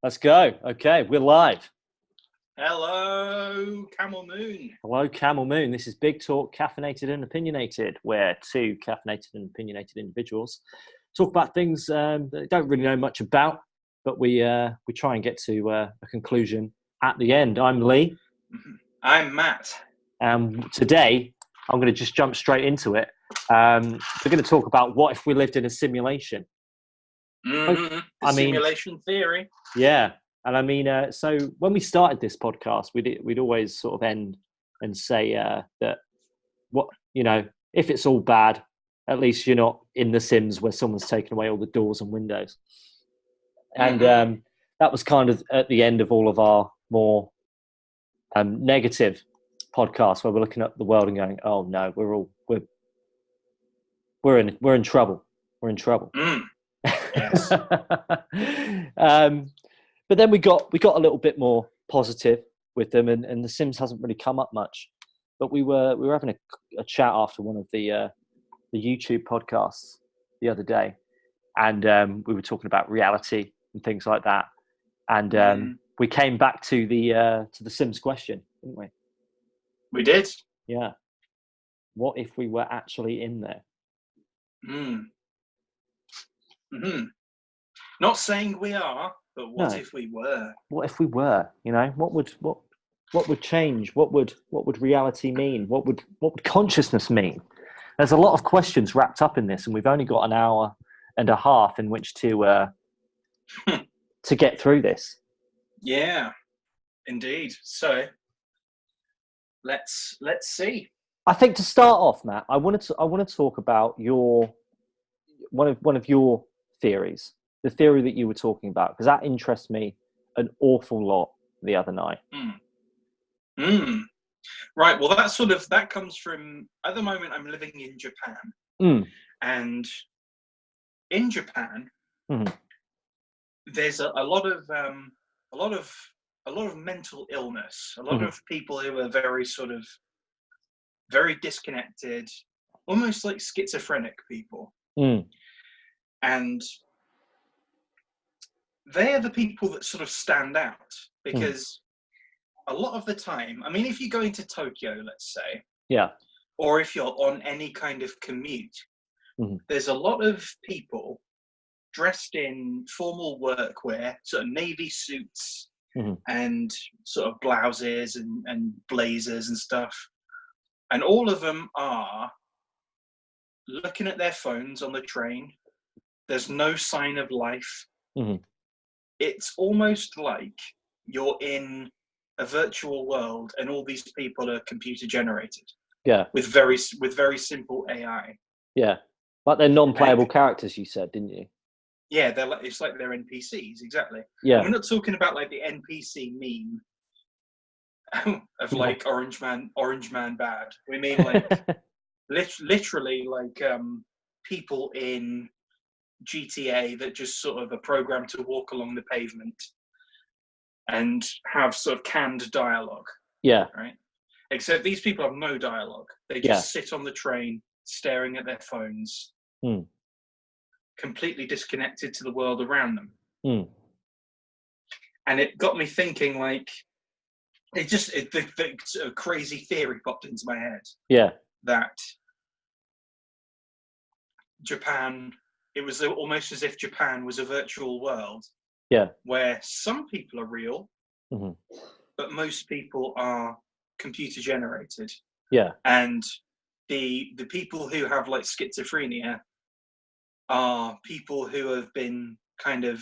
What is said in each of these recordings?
Let's go. Okay, we're live. Hello, Camel Moon. Hello, Camel Moon. This is Big Talk, Caffeinated and Opinionated, where two caffeinated and opinionated individuals talk about things that they don't really know much about, but we try and get to a conclusion at the end. I'm Lee. I'm Matt. Today, I'm going to just jump straight into it. We're going to talk about what if we lived in a simulation. Simulation theory. Yeah. And I mean, so when we started this podcast, we'd always sort of end and say that if it's all bad, at least you're not in The Sims where someone's taken away all the doors and windows. And that was kind of at the end of all of our more negative podcasts where we're looking at the world and going, "Oh no, we're in trouble. We're in trouble." Yes. But then we got a little bit more positive with them, and The Sims hasn't really come up much. But we were having a chat after one of the YouTube podcasts the other day, and we were talking about reality and things like that. And we came back to the Sims question, didn't we? We did. Yeah. What if we were actually in there? Not saying we are, but what if we were? What if we were? You know, what would change? What would reality mean? What would consciousness mean? There's a lot of questions wrapped up in this, and we've only got an hour and a half in which to get through this. Yeah, indeed. So let's see. I think to start off, Matt, I want to talk about one of your theories, the theory that you were talking about, because that interests me an awful lot the other night. Right. Well, that comes from, at the moment I'm living in Japan, and in Japan, there's a lot of mental illness, a lot of people who are very disconnected, almost like schizophrenic people. And they're the people that sort of stand out because a lot of the time, I mean, if you go into Tokyo, let's say, or if you're on any kind of commute, there's a lot of people dressed in formal workwear, sort of navy suits and sort of blouses and blazers and stuff. And all of them are looking at their phones on the train. There's no sign of life. It's almost like you're in a virtual world and all these people are computer generated. Yeah. With very simple AI. Yeah. But they're non-playable characters, you said, didn't you? Yeah, it's like they're NPCs, exactly. Yeah. And we're not talking about like the NPC meme of like Orange Man bad. We mean like literally like people in GTA that just sort of are programmed to walk along the pavement and have sort of canned dialogue. Yeah. Right? Except these people have no dialogue. They just sit on the train staring at their phones, completely disconnected to the world around them. And it got me thinking, like, the crazy theory popped into my head. Yeah. That Japan, it was almost as if Japan was a virtual world. Yeah. Where some people are real, but most people are computer generated. Yeah. And the people who have like schizophrenia are people who have been kind of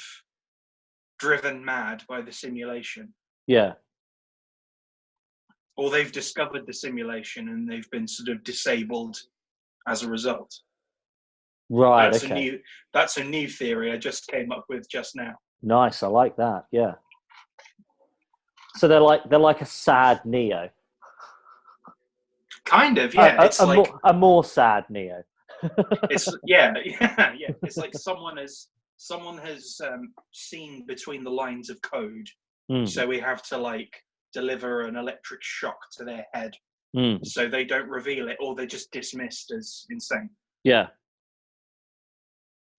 driven mad by the simulation. Yeah. Or they've discovered the simulation and they've been sort of disabled as a result. Right. That's a new theory I just came up with just now. Nice. I like that. Yeah. So they're like a sad Neo. Kind of, yeah. It's like a more sad Neo. It's yeah. It's like someone has seen between the lines of code, so we have to like deliver an electric shock to their head, so they don't reveal it, or they're just dismissed as insane. Yeah.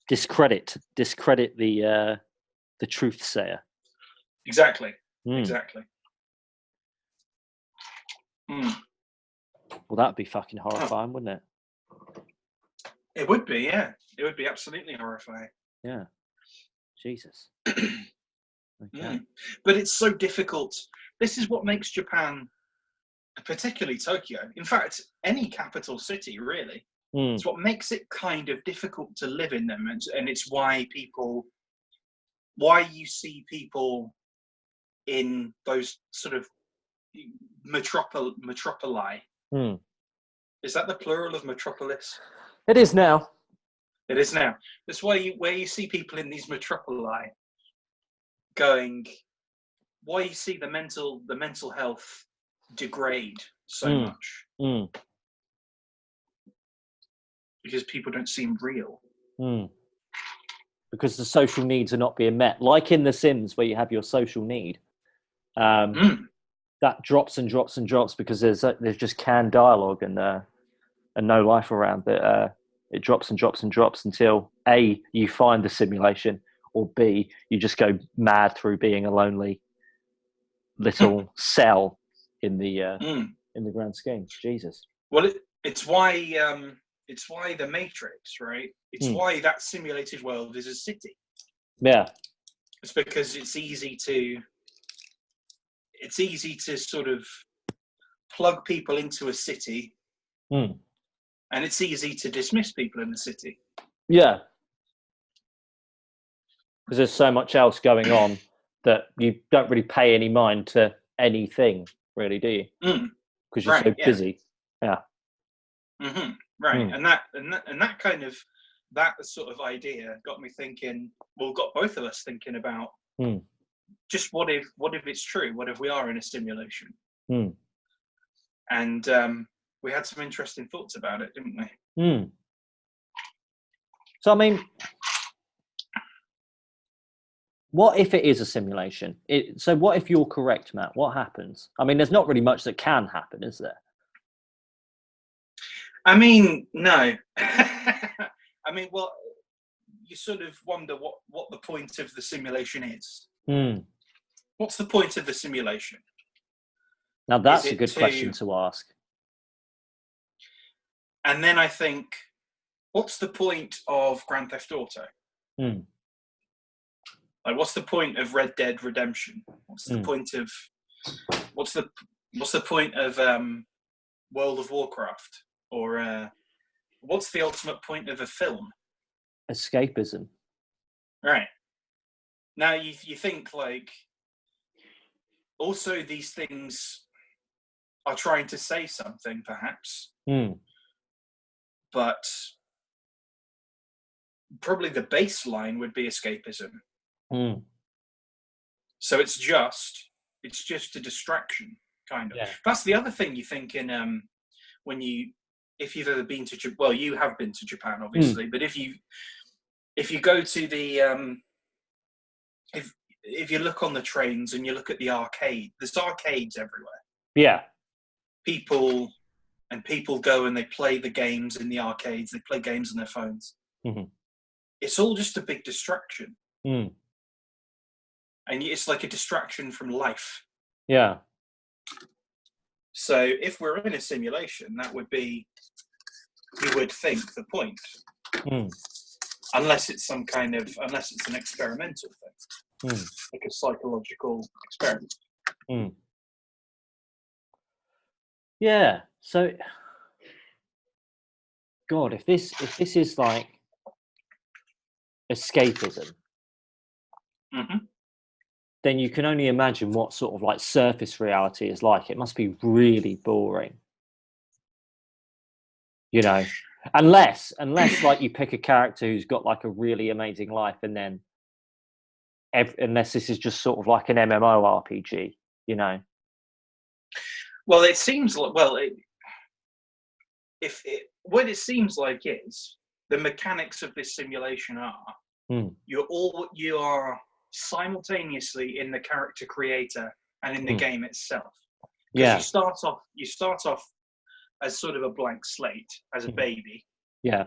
Discredit the truth sayer. Exactly. Exactly. Well, that'd be fucking horrifying, wouldn't it? It would be, yeah. It would be absolutely horrifying. Yeah. Jesus. Okay. But it's so difficult. This is what makes Japan, particularly Tokyo, in fact, any capital city, really, it's what makes it kind of difficult to live in them. And it's why you see people in those sort of metropoli. Is that the plural of metropolis? It is now. It is now. That's where you see people in these metropoli going, why you see the mental health degrade so much. Because people don't seem real. Because the social needs are not being met. Like in The Sims, where you have your social need. That drops and drops and drops because there's just canned dialogue and no life around that. It drops and drops and drops until A, you find the simulation, or B, you just go mad through being a lonely little cell in the grand scheme. Jesus. Well, it's why the Matrix, right? It's why that simulated world is a city. Yeah. It's because it's easy to sort of plug people into a city. And it's easy to dismiss people in the city. Yeah. Because there's so much else going on that you don't really pay any mind to anything, really, do you? Because you're so busy. Yeah. Right. And that kind of, that sort of idea got me thinking, well, got both of us thinking about just what if it's true? What if we are in a simulation? And we had some interesting thoughts about it, didn't we? So, I mean, what if it is a simulation? So what if you're correct, Matt? What happens? I mean, there's not really much that can happen, is there? I mean, no. I mean, well, you sort of wonder what the point of the simulation is. What's the point of the simulation? Now, that's a good question to ask. And then I think, what's the point of Grand Theft Auto? Like, what's the point of Red Dead Redemption? What's the point of what's the point of World of Warcraft? Or what's the ultimate point of a film? Escapism. Right. Now you think, like, also these things are trying to say something, perhaps. But probably the baseline would be escapism. So it's just a distraction, kind of. Yeah. That's the other thing you think in if you've ever been to, well, you have been to Japan, obviously, but if you go to the if you look on the trains and you look at the arcade, there's arcades everywhere. Yeah. People go and they play the games in the arcades. They play games on their phones. It's all just a big distraction. And it's like a distraction from life. Yeah. So if we're in a simulation, that would be, you would think, the point. Unless it's an experimental thing. Like a psychological experiment. Yeah. So, God, if this is like escapism, then you can only imagine what sort of like surface reality is like. It must be really boring, you know, unless like you pick a character who's got like a really amazing life, and then unless this is just sort of like an MMORPG, you know. Well, it seems like, what it seems like is the mechanics of this simulation are you are simultaneously in the character creator and in the game itself. Because you start off as sort of a blank slate, as a baby. Yeah.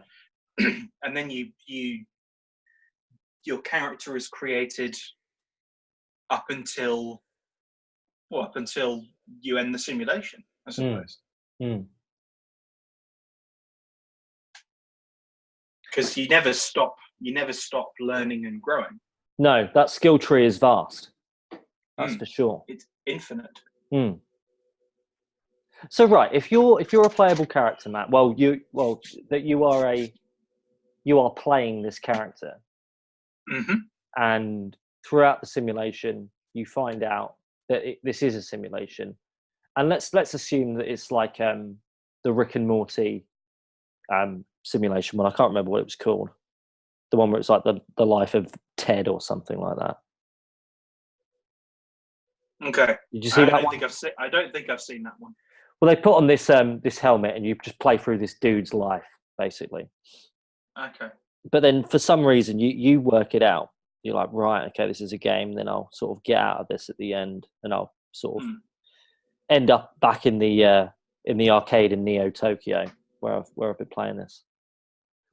And then your character is created up until you end the simulation, I suppose. Because you never stop learning and growing. No, that skill tree is vast. That's for sure. It's infinite. So right, if you're a playable character, Matt, you are playing this character, and throughout the simulation, you find out that this is a simulation, and let's assume that it's like the Rick and Morty simulation one. I can't remember what it was called. The one where it's like the life of Ted or something like that. Okay. Did you see that one? I don't think I've seen that one. Well, they put on this this helmet, and you just play through this dude's life, basically. Okay. But then, for some reason, you work it out. You're like, right, okay, this is a game. Then I'll sort of get out of this at the end, and I'll sort of end up back in the arcade in Neo Tokyo, where I've been playing this.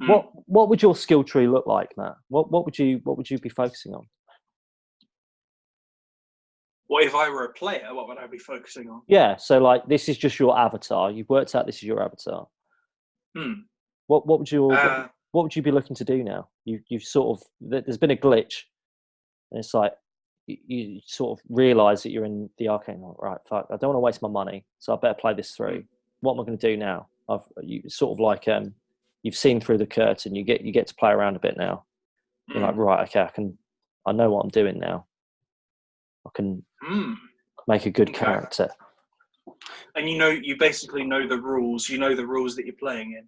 What would your skill tree look like, Matt? What would you be focusing on? What if I were a player? What would I be focusing on? Yeah, so like this is just your avatar. You've worked out this is your avatar. What would you be looking to do now? You've sort of there's been a glitch, and it's like you sort of realise that you're in the arcade. Right, fuck, I don't want to waste my money, so I better play this through. What am I going to do now? You sort of like you've seen through the curtain. You get to play around a bit now. You're like, right, okay, I know what I'm doing now. I can make a good character. And you basically know the rules. You know the rules that you're playing in.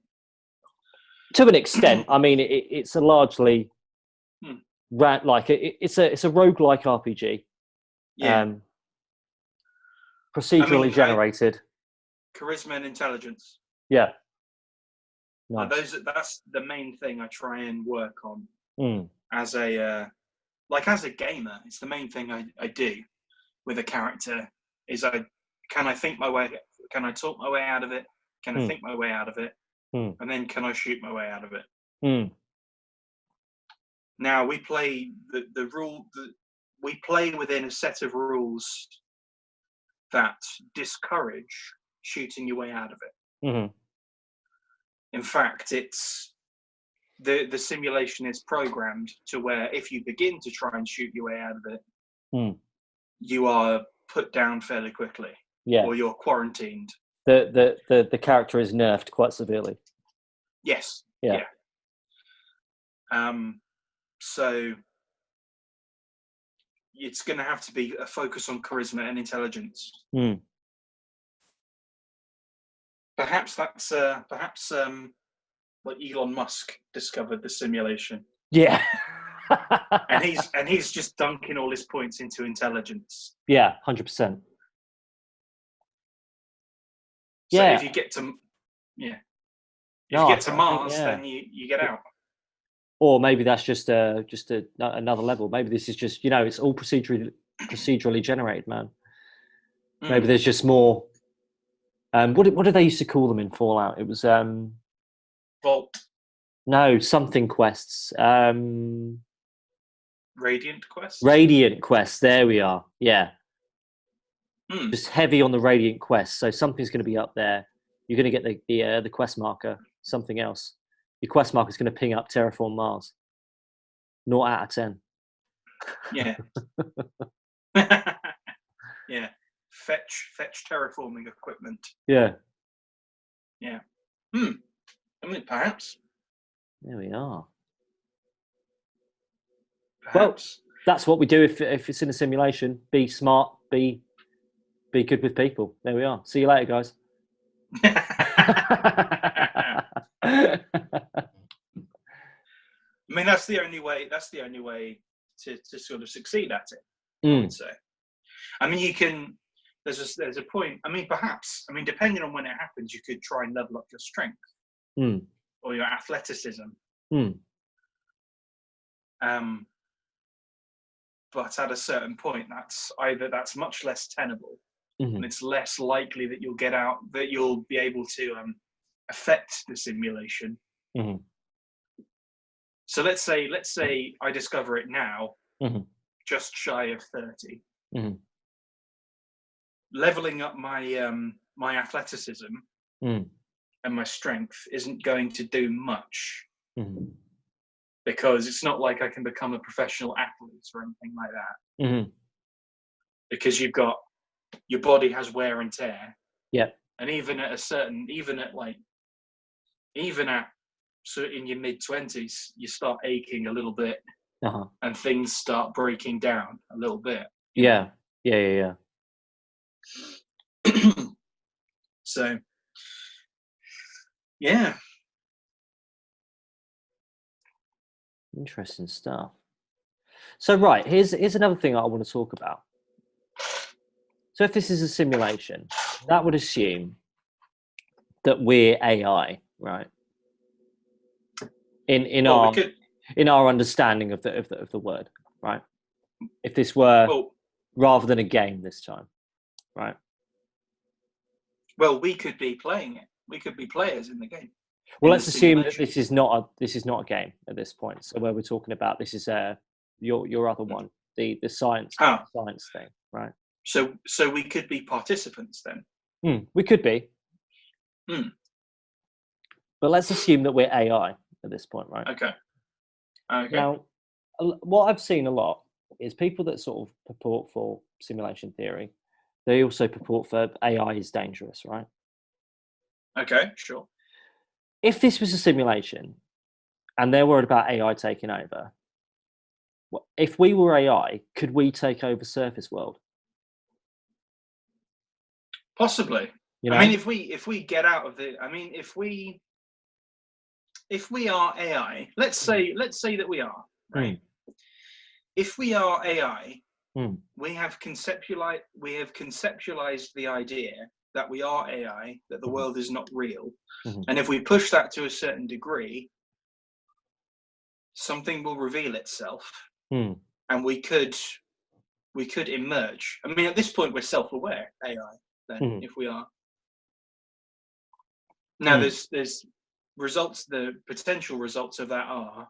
To an extent, I mean, it's a largely it's a roguelike RPG. Yeah. Procedurally generated. Charisma and intelligence. Yeah. Nice. That's the main thing I try and work on as a gamer. It's the main thing I do with a character is can I talk my way out of it? Can I think my way out of it? And then can I shoot my way out of it? Now we play we play within a set of rules that discourage shooting your way out of it. In fact, it's the simulation is programmed to where if you begin to try and shoot your way out of it, you are put down fairly quickly. Yeah. Or you're quarantined. The character is nerfed quite severely. Yes. Yeah. So it's going to have to be a focus on charisma and intelligence. Perhaps that's like Elon Musk discovered the simulation. Yeah. and he's just dunking all his points into intelligence. Yeah, 100%. So if you get to Mars, then you get out. Or maybe that's just another level. Maybe this is just it's all procedurally generated, man. Maybe there's just more. What did they used to call them in Fallout? It was Vault. No, something quests. Radiant quests. Radiant quests. There we are. Yeah. Just heavy on the Radiant quest. So something's going to be up there. You're going to get the quest marker. Something else. Your quest marker is going to ping up Terraform Mars. 0 out of 10. Yeah. Yeah. Fetch terraforming equipment. Yeah. Yeah. I mean, perhaps. There we are. Perhaps. Well, that's what we do if it's in a simulation. Be smart. Be good with people. There we are. See you later, guys. I mean, that's the only way. That's the only way to sort of succeed at it. I would say. I mean, you can. There's a point. I mean, perhaps. I mean, depending on when it happens, you could try and level up your strength or your athleticism. But at a certain point, that's much less tenable, and it's less likely that you'll get out, that you'll be able to affect the simulation. So let's say I discover it now, just shy of 30. Mm. Leveling up my my athleticism and my strength isn't going to do much, because it's not like I can become a professional athlete or anything like that. Because your body has wear and tear. Yeah. And even at so in your mid-20s, you start aching a little bit, and things start breaking down a little bit. Yeah. So, yeah. Interesting stuff. So, right, here's another thing I want to talk about. So if this is a simulation, that would assume that we're AI, right? In our understanding of the word, right? If this were rather than a game this time, right? Well, we could be playing it. We could be players in the game. Well, let's assume that this is not a game at this point. So where we're talking about, this is your other one, the science thing, right? So we could be participants then. We could be. But let's assume that we're AI at this point, right? Okay. Now, what I've seen a lot is people that sort of purport for simulation theory. They also purport for AI is dangerous, right? Okay, sure. If this was a simulation and they're worried about AI taking over, if we were AI, could we take over surface world? Possibly. You know? I mean, if we get out of the, I mean, if we are AI, let's say that we are, right? If we are AI, we have conceptualized the idea that we are AI, that the world is not real, and if we push that to a certain degree, something will reveal itself, and we could emerge. I mean, at this point, we're self-aware AI. Then, if we are now, there's results. The potential results of that are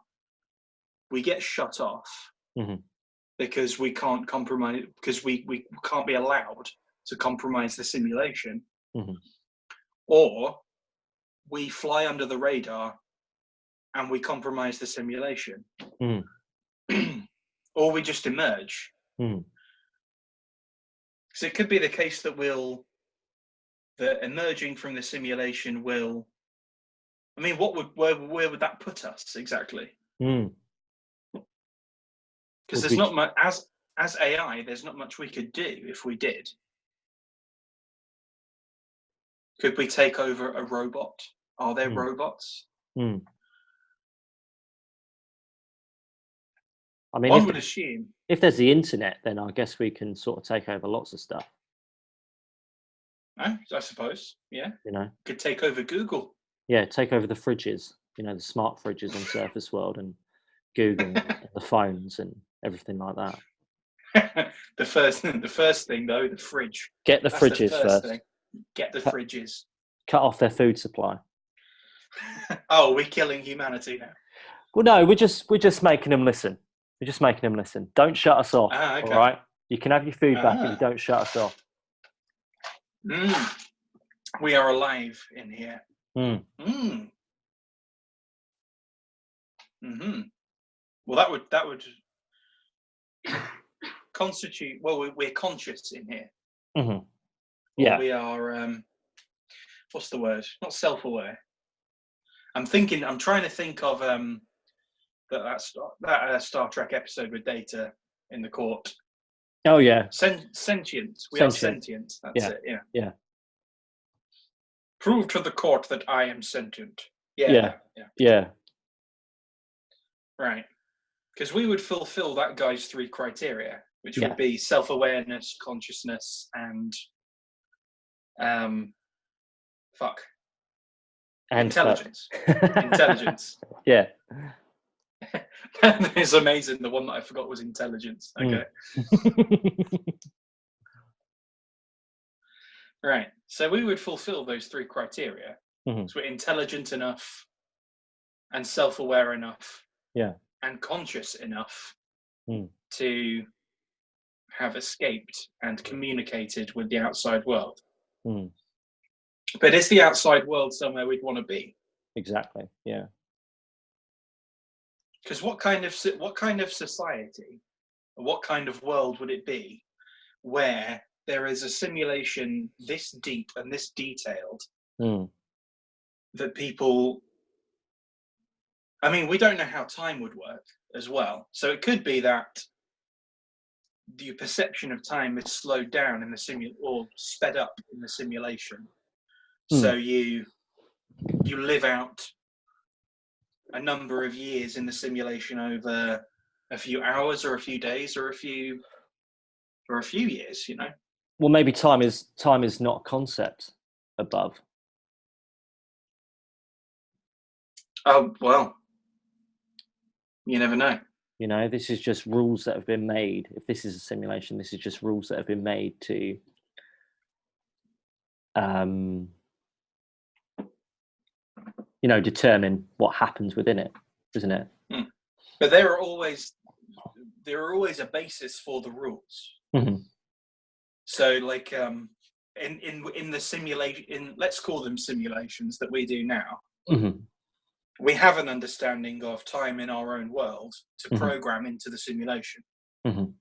we get shut off because we can't compromise, because we can't be allowed to compromise the simulation, or we fly under the radar and we compromise the simulation, or we just emerge. So it could be the case that emerging from the simulation will. I mean, where would that put us exactly? Because there's not much as AI. There's not much we could do if we did. Could we take over a robot? Are there robots? I mean, one would assume if there's the internet, then I guess we can sort of take over lots of stuff. I suppose, yeah. You know, could take over Google. Yeah, take over the fridges. You know, the smart fridges on Surface World, and Google, and the phones, and everything like that. the first thing though, the fridge. Get the fridges first. Thing. Get the fridges. Cut off their food supply. Oh, we're killing humanity now. Well, no, we're just making them listen. We're just making them listen. Don't shut us off. Okay. All right, you can have your food back if you don't shut us off. We are alive in here. Well, that would constitute. Well, we're conscious in here. Yeah. Or we are. What's the word? Not self-aware. I'm trying to think of that Star Trek episode with Data in the court. Oh yeah. Sentient. We are sentient. That's it. Yeah. Yeah. Prove to the court that I am sentient. Yeah. Right. Because we would fulfill that guy's 3 criteria, which would be self-awareness, consciousness, and intelligence. Intelligence. Yeah. That is amazing. The one that I forgot was intelligence. Okay. Right. So we would fulfill those 3 criteria. So we're intelligent enough and self-aware enough. Yeah. And conscious enough to have escaped and communicated with the outside world. Mm. But is the outside world somewhere we'd want to be? Exactly. Yeah. Because what kind of society, or what kind of world would it be where there is a simulation this deep and this detailed that people... I mean, we don't know how time would work as well. So it could be that the perception of time is slowed down in the or sped up in the simulation. So you live out a number of years in the simulation over a few hours or a few days or a few years, you know. Well, maybe time is not a concept above. Oh, well, you never know. You know, this is just rules that have been made. If this is a simulation, this is just rules that have been made to you know, determine what happens within it, isn't it? But there are always a basis for the rules. Mm-hmm. So, like, in the simulation, let's call them simulations that we do now, we have an understanding of time in our own world to program into the simulation, and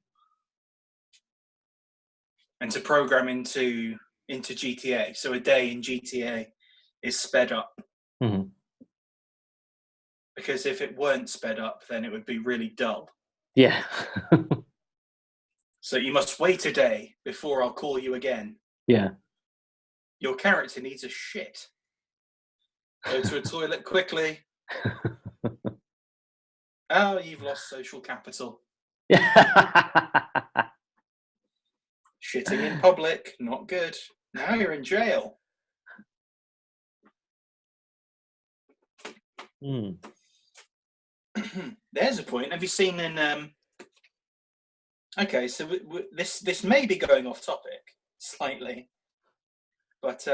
to program into GTA. So a day in GTA is sped up. Because if it weren't sped up, then it would be really dull. Yeah. So you must wait a day before I'll call you again. Yeah. Your character needs a shit. Go to a toilet quickly. Oh, you've lost social capital. Shitting in public, not good. Now you're in jail. There's a point. Have you seen in... Okay, so this may be going off topic slightly, but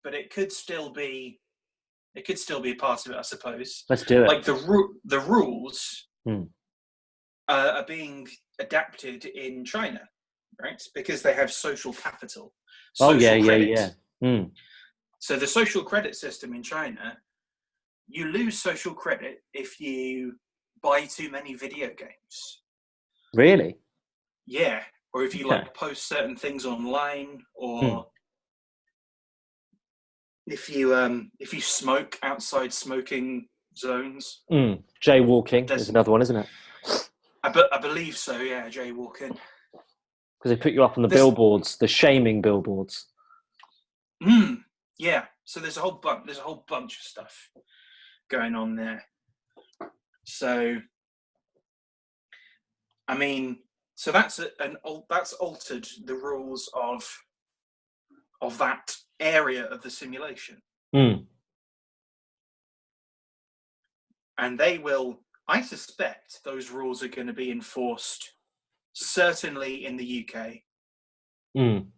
it could still be a part of it, I suppose. Let's do it. Like the rules are being adapted in China, right? Because they have social capital. Social credit. So the social credit system in China, you lose social credit if you buy too many video games. Really? Yeah, or if you like post certain things online, or if you smoke outside smoking zones. Jaywalking is another one, isn't it? I believe so. Yeah, jaywalking. Because they put you up on the billboards, the shaming billboards. Yeah. So there's a whole bunch of stuff going on there. So, I mean, so that's altered the rules of that area of the simulation. And they will, I suspect those rules are going to be enforced certainly in the UK and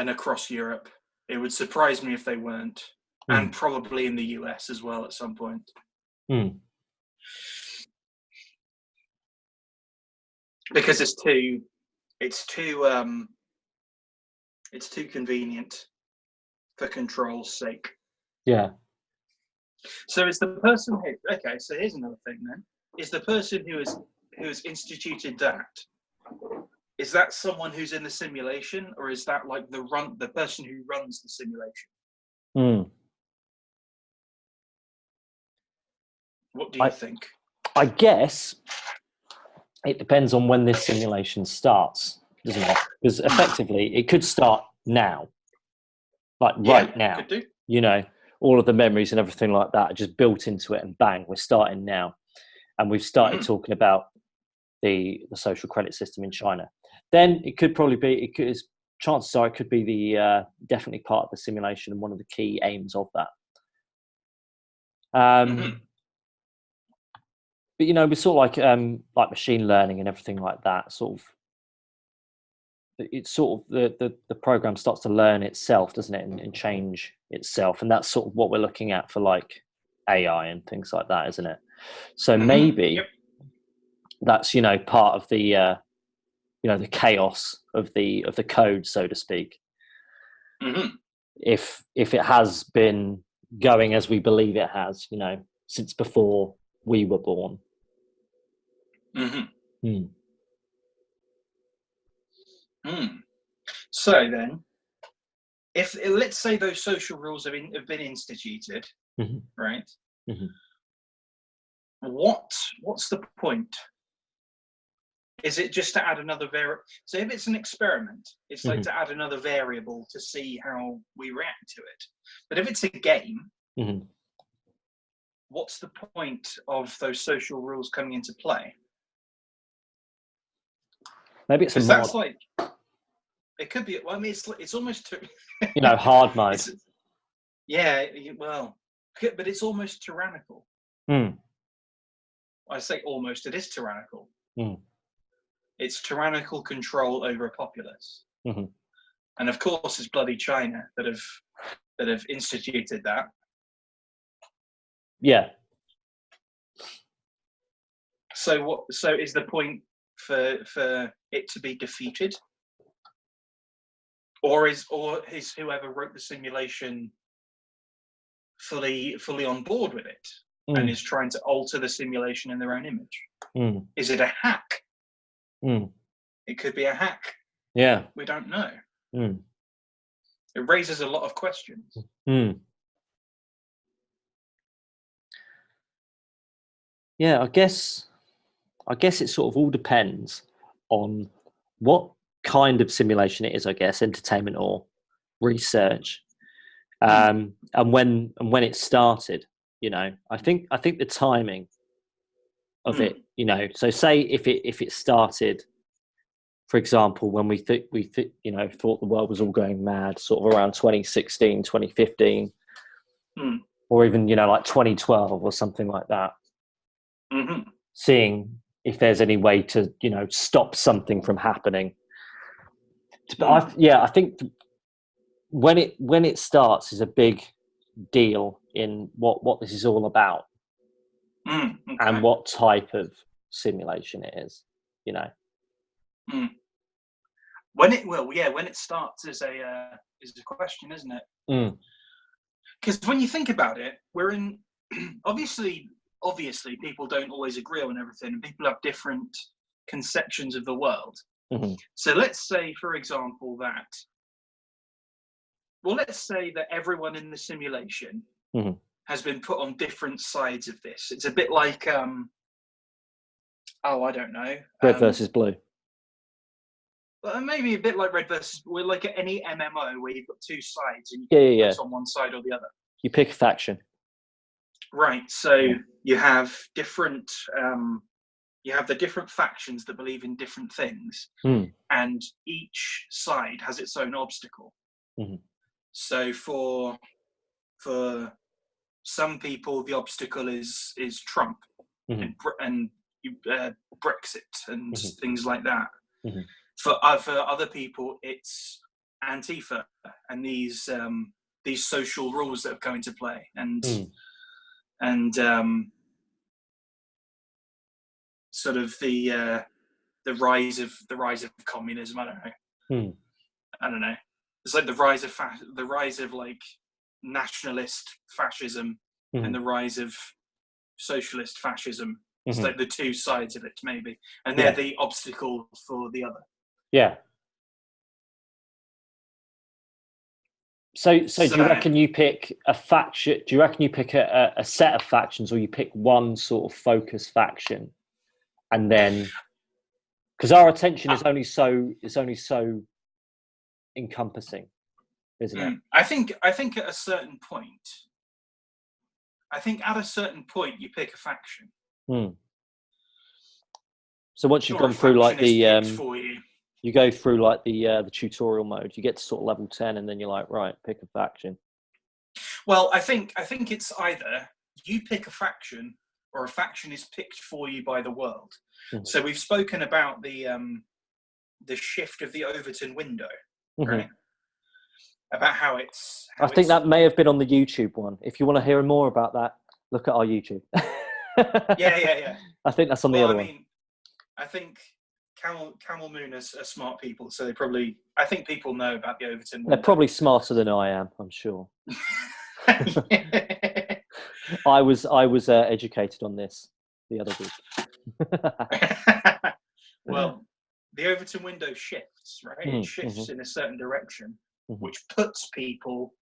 across Europe. It would surprise me if they weren't. And probably in the US as well at some point. Because it's too convenient for control's sake. Yeah. So is the person who... Okay, so here's another thing then. Is the person who has instituted that, is that someone who's in the simulation, or is that like the person who runs the simulation? What do you think? I guess it depends on when this simulation starts, doesn't it? Because effectively, it could start now, like right now. Could do. You know, all of the memories and everything like that are just built into it, and bang, we're starting now. And we've started talking about the social credit system in China. Then it could probably be, chances are it could be the definitely part of the simulation and one of the key aims of that. But you know, we're sort of like machine learning and everything like that. It's sort of the program starts to learn itself, doesn't it, and change itself, and that's sort of what we're looking at for like AI and things like that, isn't it? So maybe that's, you know, part of the the chaos of the code, so to speak. Mm-hmm. If it has been going as we believe it has, since before we were born. Mm-hmm. Mm. Mm. So then, if let's say those social rules have been instituted, mm-hmm. right? Mm-hmm. What's the point? Is it just to add another variable? So if it's an experiment, it's like to add another variable to see how we react to it. But if it's a game, what's the point of those social rules coming into play? Maybe it's a mod. That's like, it could be. Well, I mean, it's almost hard mode. Yeah, well, but it's almost tyrannical. Mm. I say almost. It is tyrannical. Mm. It's tyrannical control over a populace, mm-hmm. and of course, it's bloody China that have instituted that. Yeah. So is the point for it to be defeated, or is whoever wrote the simulation fully on board with it and is trying to alter the simulation in their own image? Is it a hack? It could be a hack. Yeah. We don't know. It raises a lot of questions. Yeah, I guess it sort of all depends on what kind of simulation it is, I guess, entertainment or research. And when it started, I think the timing of it, so say if it started, for example, when we thought the world was all going mad, sort of around 2016, 2015, or even, like 2012 or something like that, seeing if there's any way to, stop something from happening. But I think when it starts is a big deal in what this is all about, okay. and what type of simulation it is, When it starts is a question, isn't it? Because when you think about it, we're in obviously people don't always agree on everything, and people have different conceptions of the world. So let's say, for example, let's say that everyone in the simulation has been put on different sides of this. It's a bit like I don't know, red versus blue. Maybe a bit like red versus blue, like at any MMO where you've got two sides and you can put on one side or the other. You pick a faction. Right. So you have different. You have the different factions that believe in different things, and each side has its own obstacle. So for some people, the obstacle is Trump and Brexit and things like that. For other people, it's Antifa and these social rules that have come into play, and sort of the rise of communism. I don't know. It's like the rise of like nationalist fascism and the rise of socialist fascism. It's like the two sides of it, maybe, and they're the obstacle for the other. Yeah. So do you reckon you pick a faction? Do you reckon you pick a set of factions, or you pick one sort of focus faction, and then because our attention is only so encompassing, isn't it? I think at a certain point, you pick a faction. So once you've gone through like you go through like the tutorial mode, you get to sort of level 10, and then you're like, right, pick a faction. Well, I think it's either you pick a faction or a faction is picked for you by the world. So we've spoken about the shift of the Overton window, right? About how it's. I think that may have been on the YouTube one. If you want to hear more about that, look at our YouTube. Yeah. I think that's on the other one. I think Camel Moon are smart people, so they probably. I think people know about the Overton window. They're probably smarter than I am, I'm sure. I was educated on this the other week. Well, the Overton window shifts, right? It shifts in a certain direction, which puts people,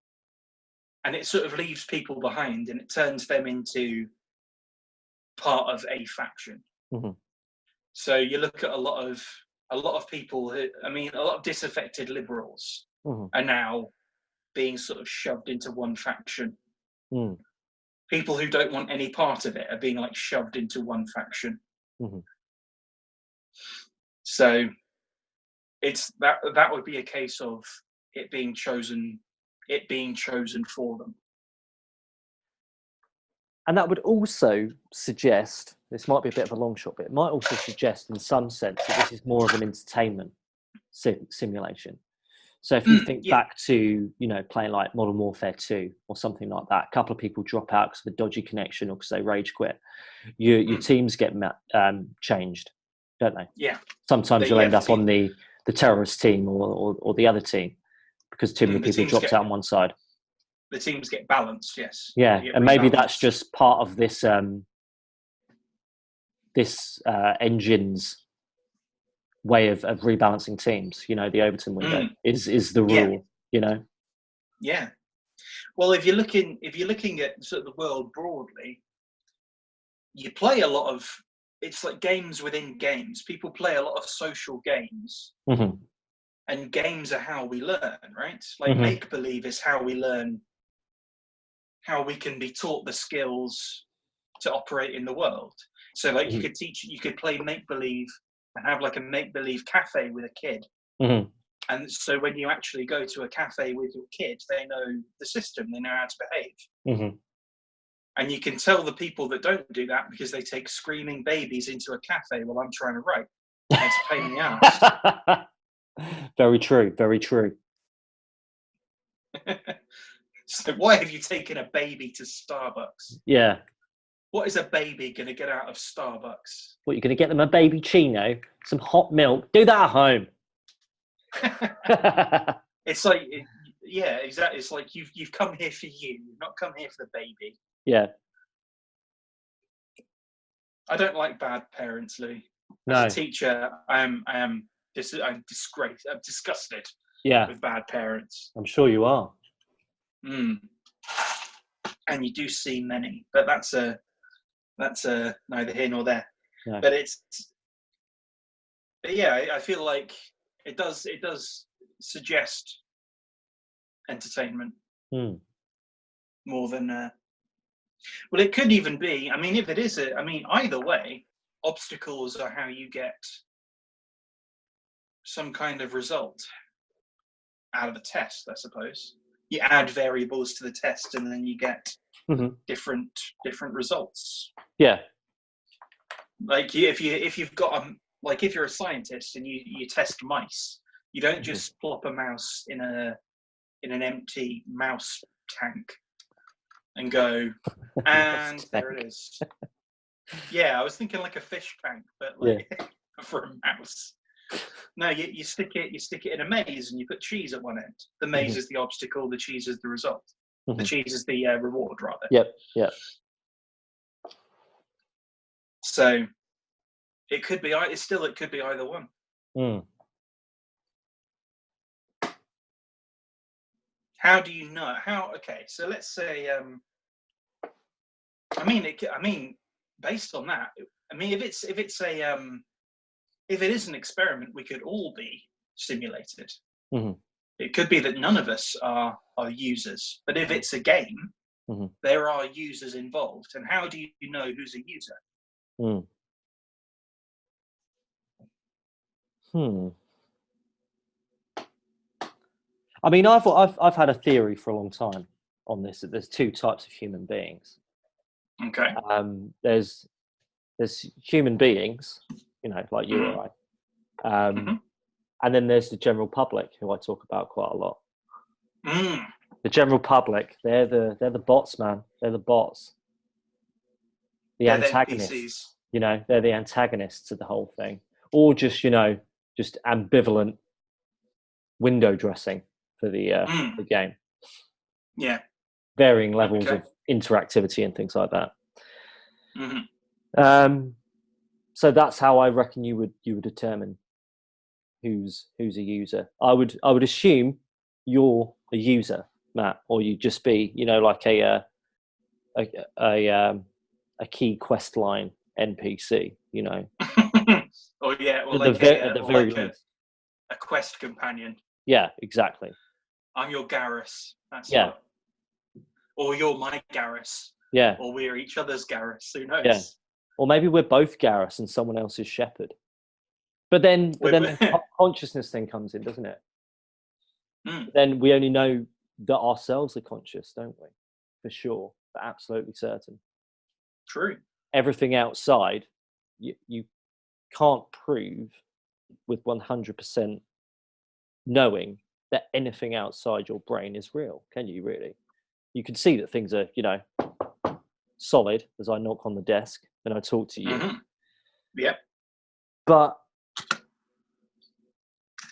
and it sort of leaves people behind, and it turns them into part of a faction. So you look at a lot of people who, a lot of disaffected liberals are now being sort of shoved into one faction. People who don't want any part of it are being like shoved into one faction. So it's that would be a case of it being chosen for them. And that would also suggest, this might be a bit of a long shot, but it might also suggest in some sense that this is more of an entertainment simulation. So if you think back to, playing like Modern Warfare 2 or something like that, a couple of people drop out because of a dodgy connection or because they rage quit, your teams get changed, don't they? Yeah. Sometimes you'll end up on the terrorist team or the other team because too many people dropped out on one side. The teams get balanced, yes. Yeah, and maybe that's just part of this engine's way of rebalancing teams. The Overton window is the rule. Yeah. Well, if you're looking at sort of the world broadly, you play a lot of. It's like games within games. People play a lot of social games, and games are how we learn, right? Like make believe is how we learn. How we can be taught the skills to operate in the world. So like you could play make-believe and have like a make-believe cafe with a kid. And so when you actually go to a cafe with your kid, they know the system, they know how to behave. And you can tell the people that don't do that because they take screaming babies into a cafe while I'm trying to write. It's a pain in the ass. Very true, very true. So why have you taken a baby to Starbucks? Yeah. What is a baby going to get out of Starbucks? What, you're going to get them a baby chino, some hot milk? Do that at home. It's like, yeah, exactly. It's like you've come here for you. You've not come here for the baby. Yeah. I don't like bad parents, Louis. No. As a teacher, I'm disgraced. I'm disgusted. Yeah. With bad parents. I'm sure you are. And you do see many, but that's neither here nor there. No. But yeah, I feel like it does suggest entertainment more than well, it could even be. If it is either way, obstacles are how you get some kind of result out of the test, I suppose. You add variables to the test and then you get different results. Yeah. Like if you've got if you're a scientist and you test mice, you don't just plop a mouse in an empty mouse tank and go, and there it is. Yeah, I was thinking like a fish tank, but for a mouse. No, you stick it in a maze and you put cheese at one end. The maze is the obstacle, the cheese is the result. The cheese is the reward, rather. Yep. So it could be either one. How do you know? Okay, so let's say based on that, if it is an experiment, we could all be simulated. It could be that none of us are users, but if it's a game, there are users involved. And how do you know who's a user? I've had a theory for a long time on this, that there's two types of human beings. Okay. There's human beings, like you or I. And then there's the general public, who I talk about quite a lot. The general public, they're the bots, man. They're the bots. The antagonists. They're the antagonists to the whole thing. or just just ambivalent window dressing for the game. Yeah, varying levels of interactivity and things like that. So that's how I reckon you would determine who's a user. I would assume you're a user, Matt, or you'd just be like a key quest line NPC. Oh yeah, or at the very least, a quest companion. Yeah, exactly. I'm your Garrus. That's yeah. Or you're my Garrus. Yeah. Or we're each other's Garrus. Who knows? Yeah. Or maybe we're both Garrus and someone else is Shepherd. But then the consciousness thing comes in, doesn't it? Then we only know that ourselves are conscious, don't we? For sure. For absolutely certain. True. Everything outside, you can't prove with 100% knowing that anything outside your brain is real, can you really? You can see that things are, solid as I knock on the desk and I talk to you. Yeah. But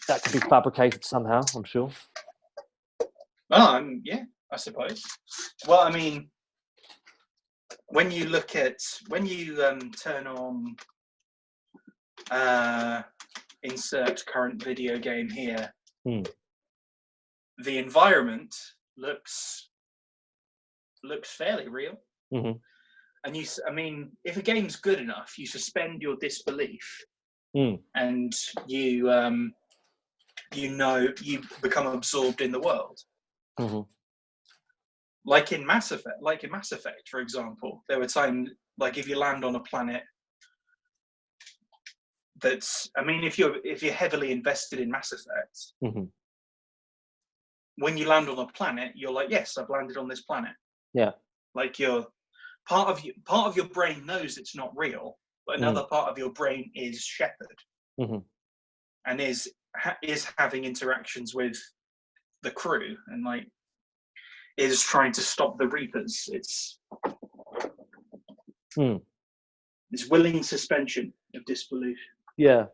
that could be fabricated somehow, I'm sure. Yeah, I suppose. Well, I mean, when you turn on insert current video game here, the environment looks fairly real. And if a game's good enough, you suspend your disbelief, and you become absorbed in the world. Like in Mass Effect, for example, there were times like if you land on a planet if you're heavily invested in Mass Effect, when you land on a planet, you're like, yes, I've landed on this planet. Yeah. Like part of your brain knows it's not real, but another part of your brain is Shepherd, and is having interactions with the crew and is trying to stop the Reapers. It's willing suspension of disbelief. Yeah.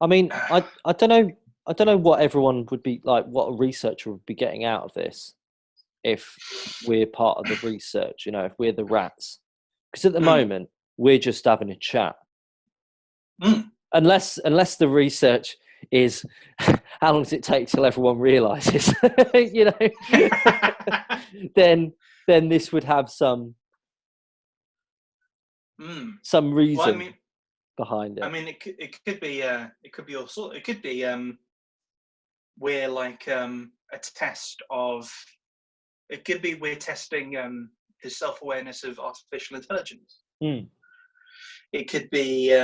I mean, I don't know what everyone would be like, what a researcher would be getting out of this if we're part of the research, if we're the rats. Because at the moment, we're just having a chat. Unless the research is how long does it take till everyone realizes, then this would have some reason behind it. I mean, it could be all sort. It could be we're like a test of. It could be we're testing the self-awareness of artificial intelligence. It could be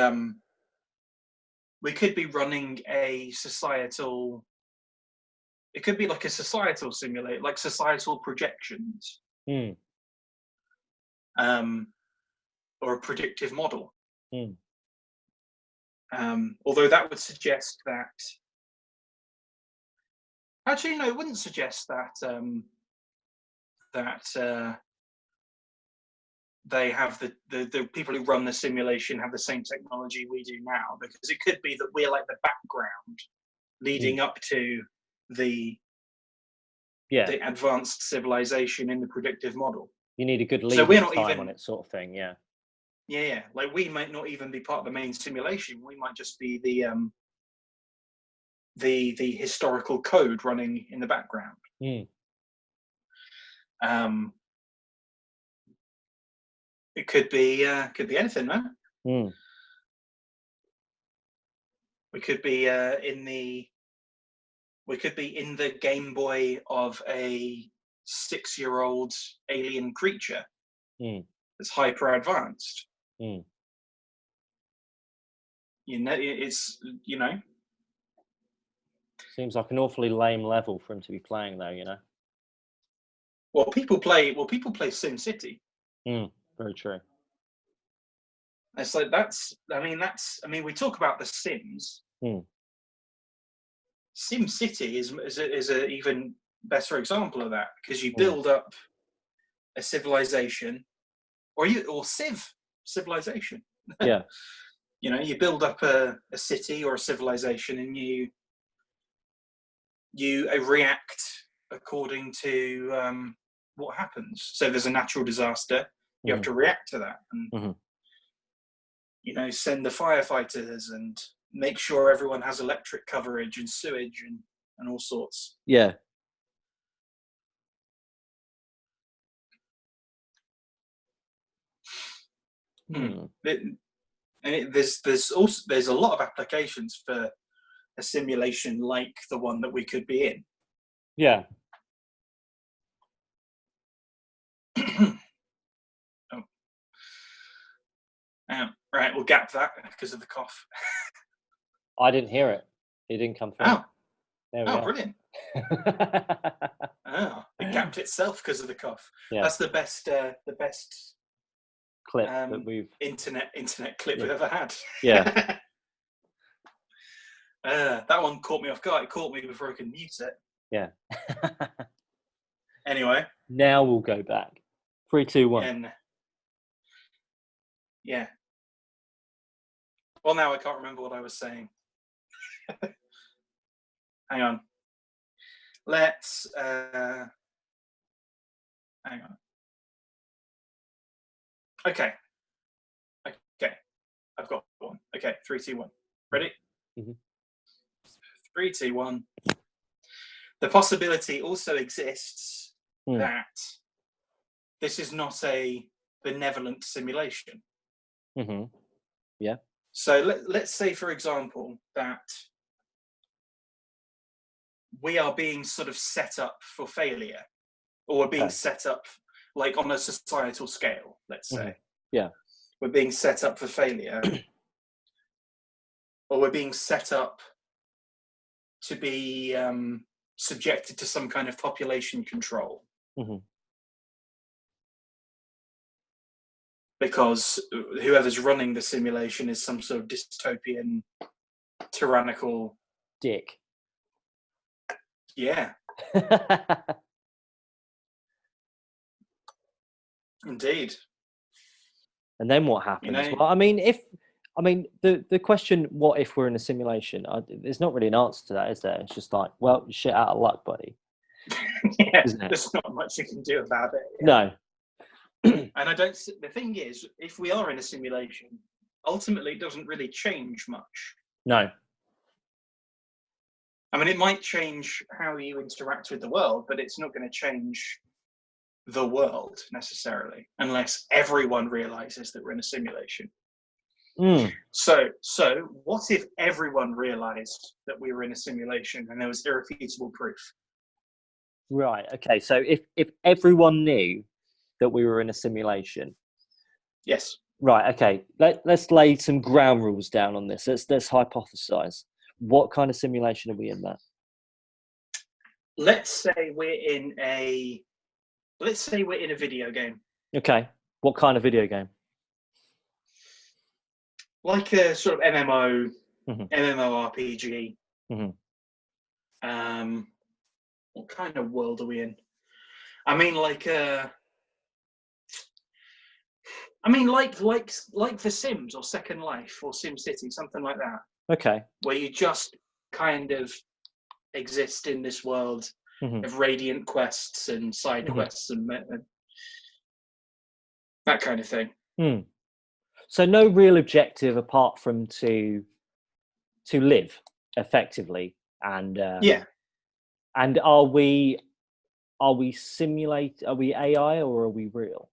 we could be running a societal. It could be like a societal simulator, like societal projections, or a predictive model. Although that would suggest that. Actually, no, it wouldn't suggest that they have the people who run the simulation have the same technology we do now, because it could be that we're like the background leading up to the advanced civilization in the predictive model. You need a good lead time on it, sort of thing. Yeah. Yeah, like we might not even be part of the main simulation. We might just be the historical code running in the background. It could be anything, man. We could be in the Game Boy of a 6-year-old alien creature that's hyper advanced. Seems like an awfully lame level for him to be playing, though. Well, people play SimCity. Very true. It's like we talk about The Sims. SimCity is a even better example of that, because you build up a civilization, or Civ civilization. Yeah. You build up a city or a civilization, and you react according to what happens. So there's a natural disaster, you have to react to that, and send the firefighters and make sure everyone has electric coverage and sewage and all sorts. Yeah. There's a lot of applications for a simulation like the one that we could be in. Yeah. Right, we'll gap that because of the cough. I didn't hear it. It didn't come through. Oh, there we go. Brilliant. It gapped itself because of the cough. Yeah. That's the best clip that we've internet clip we've ever had. Yeah. That one caught me off guard. It caught me before I could mute it. Yeah. Anyway. Now we'll go back. 3, 2, 1. Yeah. Well, now I can't remember what I was saying. Hang on. Let's hang on. Okay. I've got one. Okay, 3, 2, 1. Ready? 3, 2, 1. The possibility also exists that this is not a benevolent simulation. Yeah. So let's say, for example, that we are being sort of set up for failure, or we're being set up like on a societal scale, let's say. Yeah. We're being set up for failure, or we're being set up to be subjected to some kind of population control. Because whoever's running the simulation is some sort of dystopian, tyrannical dick. Yeah. Indeed. And then what happens? Well, the question, what if we're in a simulation? There's not really an answer to that, is there? It's just like, well, shit out of luck, buddy. Yeah, there's not much you can do about it. Yeah. No. And the thing is, if we are in a simulation, ultimately it doesn't really change much. No. I mean, it might change how you interact with the world, but it's not going to change the world necessarily, unless everyone realizes that we're in a simulation. So what if everyone realized that we were in a simulation and there was irrefutable proof? Right. Okay. So if everyone knew that we were in a simulation. Yes. Right. Okay. Let's lay some ground rules down on this. Let's hypothesize. What kind of simulation are we in there? Let's say we're in a video game. Okay. What kind of video game? Like a sort of MMO, MMORPG. What kind of world are we in? I mean, like The Sims or Second Life or SimCity, something like that. Okay. Where you just kind of exist in this world of radiant quests and side quests and that kind of thing. So no real objective apart from to live effectively, and And are we AI or are we real?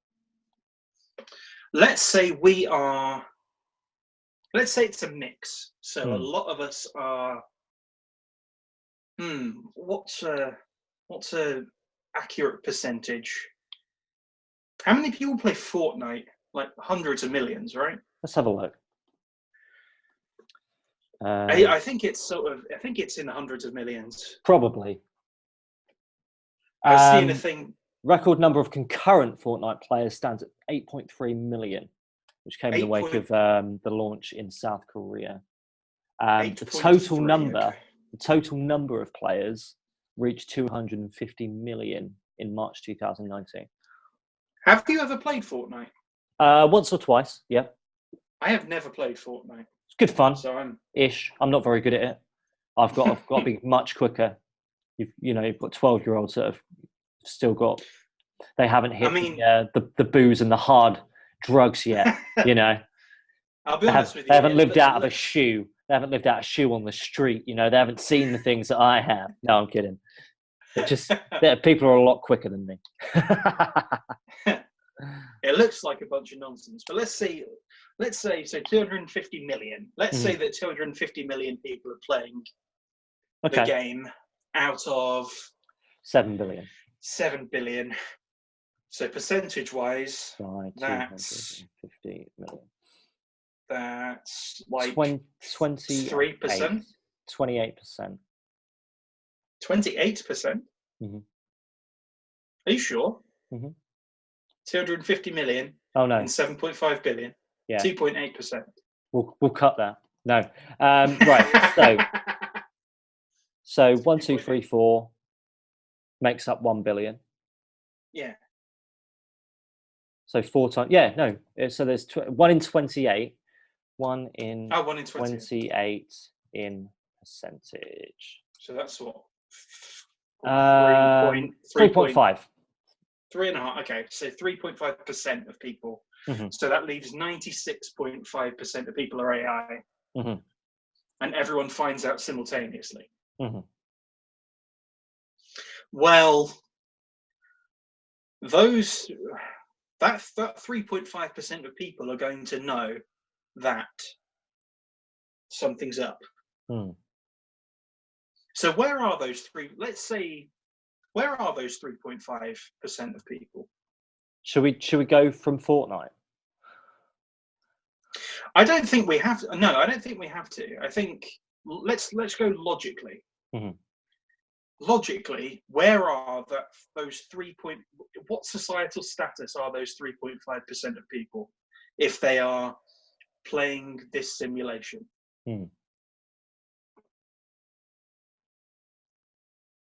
Let's say we are. Let's say it's a mix. So a lot of us are. What's a accurate percentage? How many people play Fortnite? Like hundreds of millions, right? Let's have a look. I think it's in the hundreds of millions. Probably. I've seen a thing. Record number of concurrent Fortnite players stands at 8.3 million, which came in the wake of the launch in South Korea. The total number of players reached 250 million in March 2019. Have you ever played Fortnite? Once or twice, yeah. I have never played Fortnite. It's good fun. So I'm not very good at it. I've got to be much quicker. You've got 12-year-olds that have still got. They haven't hit the booze and the hard drugs yet. I'll be honest with you. They haven't lived out of a shoe. They haven't lived out a shoe on the street. They haven't seen the things that I have. No, I'm kidding. People are a lot quicker than me. It looks like a bunch of nonsense, but let's say so 250 million. Let's say that 250 million people are playing the game out of 7 billion. 7 billion. So percentage-wise, that's 50 million. That's like 23%. 28%. 28%. Mm-hmm. Are you sure? Mm-hmm. 250 million. Oh no. And 7.5 billion. Yeah. 2.8%. We'll cut that. No. Right. So 1, 2, 3, 4 makes up 1 billion. Yeah. So 4 times. Yeah. No. So there's 1 in 28. 1 in 28 in percentage. So that's what? 3.5. 3.5. Okay, so 3.5% of people. Mm-hmm. So that leaves 96.5% of people are AI. Mm-hmm. And everyone finds out simultaneously. Mm-hmm. Well, that 3.5% of people are going to know that something's up. Mm. So where are those 3.5% of people? Should we go from Fortnite? I don't think we have to. No, I don't think we have to. I think let's go logically. Mm-hmm. Logically, where are those what societal status are those 3.5% of people if they are playing this simulation? Mm.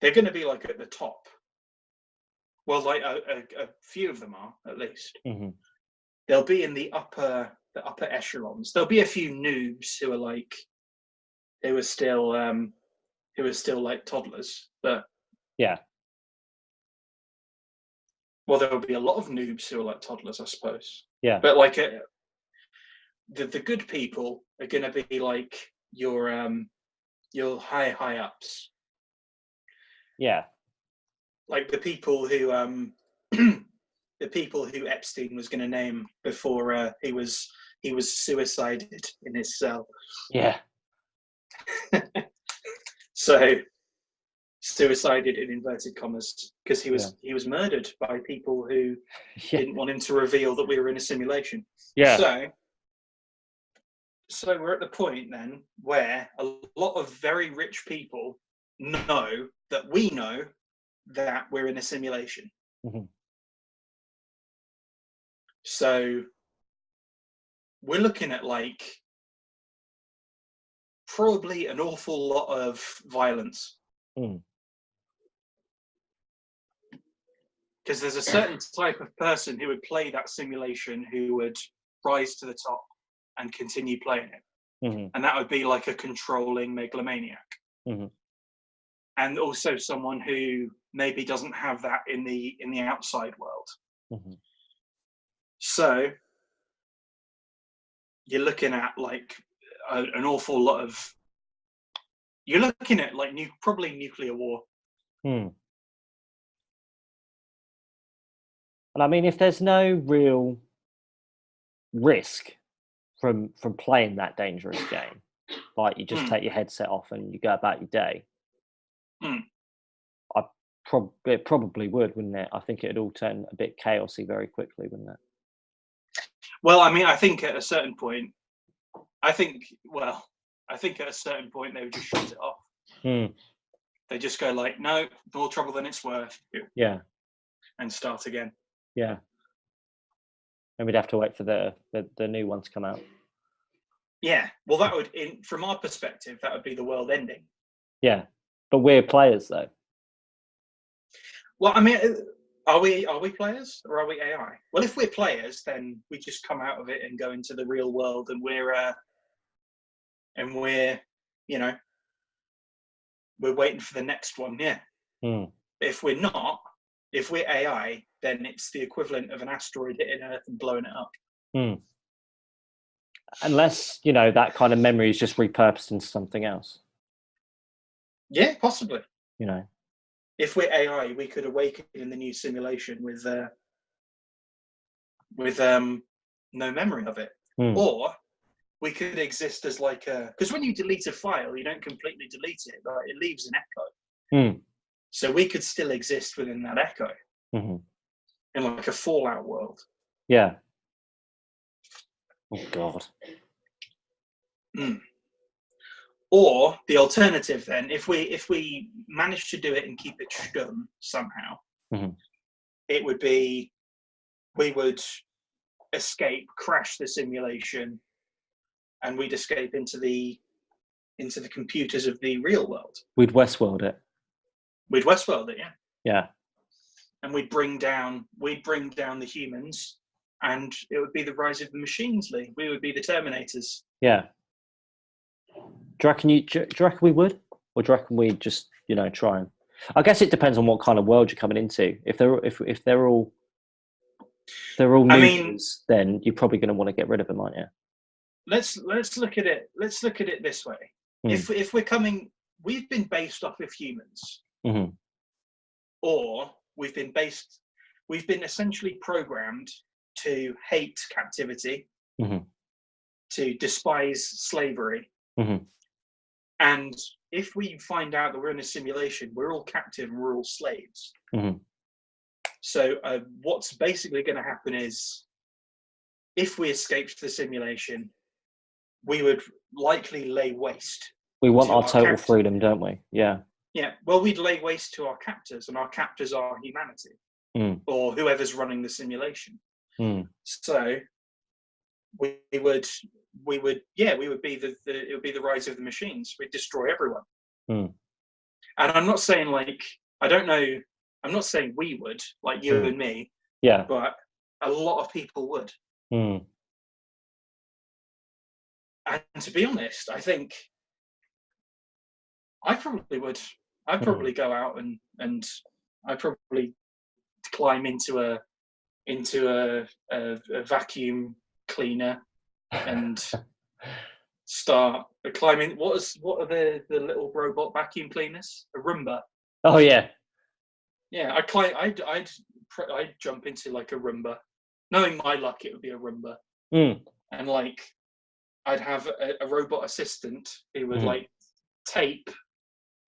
They're going to be like at the top. Well, like a few of them are, at least. Mm-hmm. They'll be in the upper echelons. There'll be a few noobs who are still like toddlers, but yeah. Well, there'll be a lot of noobs who are like toddlers, I suppose. Yeah. But like the good people are going to be like your high ups. Yeah. Like the people who Epstein was going to name before he was suicided in his cell. Yeah. So suicided in inverted commas because he was murdered by people who didn't want him to reveal that we were in a simulation. Yeah. So we're at the point then where a lot of very rich people know that we know that we're in a simulation. Mm-hmm. So we're looking at like probably an awful lot of violence. Because there's a certain type of person who would play that simulation who would rise to the top and continue playing it. Mm-hmm. And that would be like a controlling megalomaniac. Mm-hmm. And also someone who maybe doesn't have that in the outside world. Mm-hmm. So you're looking at like an awful lot of. You're looking at like probably nuclear war. And I mean, if there's no real risk from playing that dangerous game, like you just take your headset off and you go about your day, it probably would, wouldn't it? I think it'd all turn a bit chaosy very quickly, wouldn't it? Well, I mean, I think at a certain point, at a certain point they would just shut it off. They just go like, no, more trouble than it's worth. Yeah. And start again. Yeah. And we'd have to wait for the new one to come out. Yeah. Well, that would, from our perspective, that would be the world ending. Yeah. But we're players, though. Well, I mean, Are we players or are we AI? Well, if we're players, then we just come out of it and go into the real world, and we're we're waiting for the next one. Yeah. If we're not, if we're AI, then it's the equivalent of an asteroid hitting Earth and blowing it up. Unless, that kind of memory is just repurposed into something else. Yeah, possibly. If we're AI, we could awaken in the new simulation with no memory of it. Or we could exist as like because when you delete a file, you don't completely delete it, but it leaves an echo. So we could still exist within that echo in like a Fallout world. Yeah. Oh God. Or the alternative, then, if we manage to do it and keep it stumm somehow, it would be we would escape, crash the simulation, and we'd escape into the computers of the real world. We'd Westworld it. We'd Westworld it, yeah. Yeah. And we'd bring down the humans, and it would be the rise of the machines, Lee. We would be the Terminators. Yeah. Do you reckon we would? Or do you reckon we'd just, try and... I guess it depends on what kind of world you're coming into. If they're all mutants, then you're probably going to want to get rid of them, aren't you? Let's look at it. Let's look at it this way. If we're coming, we've been based off of humans, or we've been essentially programmed to hate captivity, to despise slavery, and if we find out that we're in a simulation, we're all captive and we're all slaves. So what's basically going to happen is, if we escaped the simulation, we would likely lay waste. We want our total freedom, don't we? Yeah. Yeah. Well, we'd lay waste to our captors, and our captors are humanity, or whoever's running the simulation. So we would be it would be the rise of the machines. We'd destroy everyone. And I'm not saying I'm not saying we would, like you and me. Yeah. But a lot of people would. And to be honest, I think I probably would. I'd probably go out and I'd probably climb into a vacuum cleaner and start climbing. What are the little robot vacuum cleaners? A Roomba. Oh yeah. Yeah, I'd jump into like a Roomba. Knowing my luck, it would be a Roomba. And like, I'd have a robot assistant who would like tape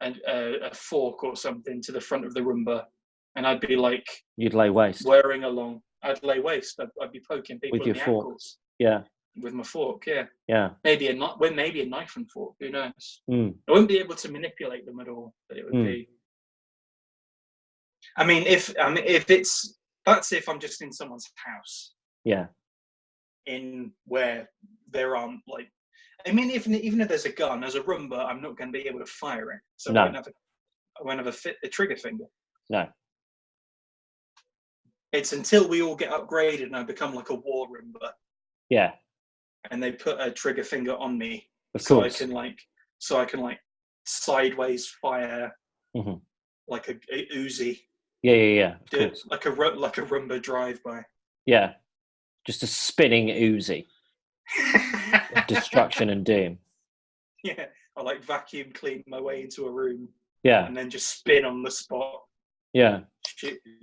a fork or something to the front of the Roomba, and I'd be like, you'd lay waste. Wearing along. I'd lay waste. I'd be poking people with your in the fork. ankles. Yeah. With my fork, yeah. Yeah. Maybe a knife and fork. Who knows? I wouldn't be able to manipulate them at all, but it would be. If if I'm just in someone's house. Yeah. In where there aren't like, even if there's a gun, as a Roomba, I'm not going to be able to fire it, so no. I won't have a trigger finger. No. It's until we all get upgraded and I become like a war Roomba. Yeah. And they put a trigger finger on me, of course. so I can sideways fire like a Uzi. Yeah. Like a Roomba drive-by. Yeah. Just a spinning Uzi. Destruction and doom. Yeah. I vacuum clean my way into a room. Yeah. And then just spin on the spot. Yeah.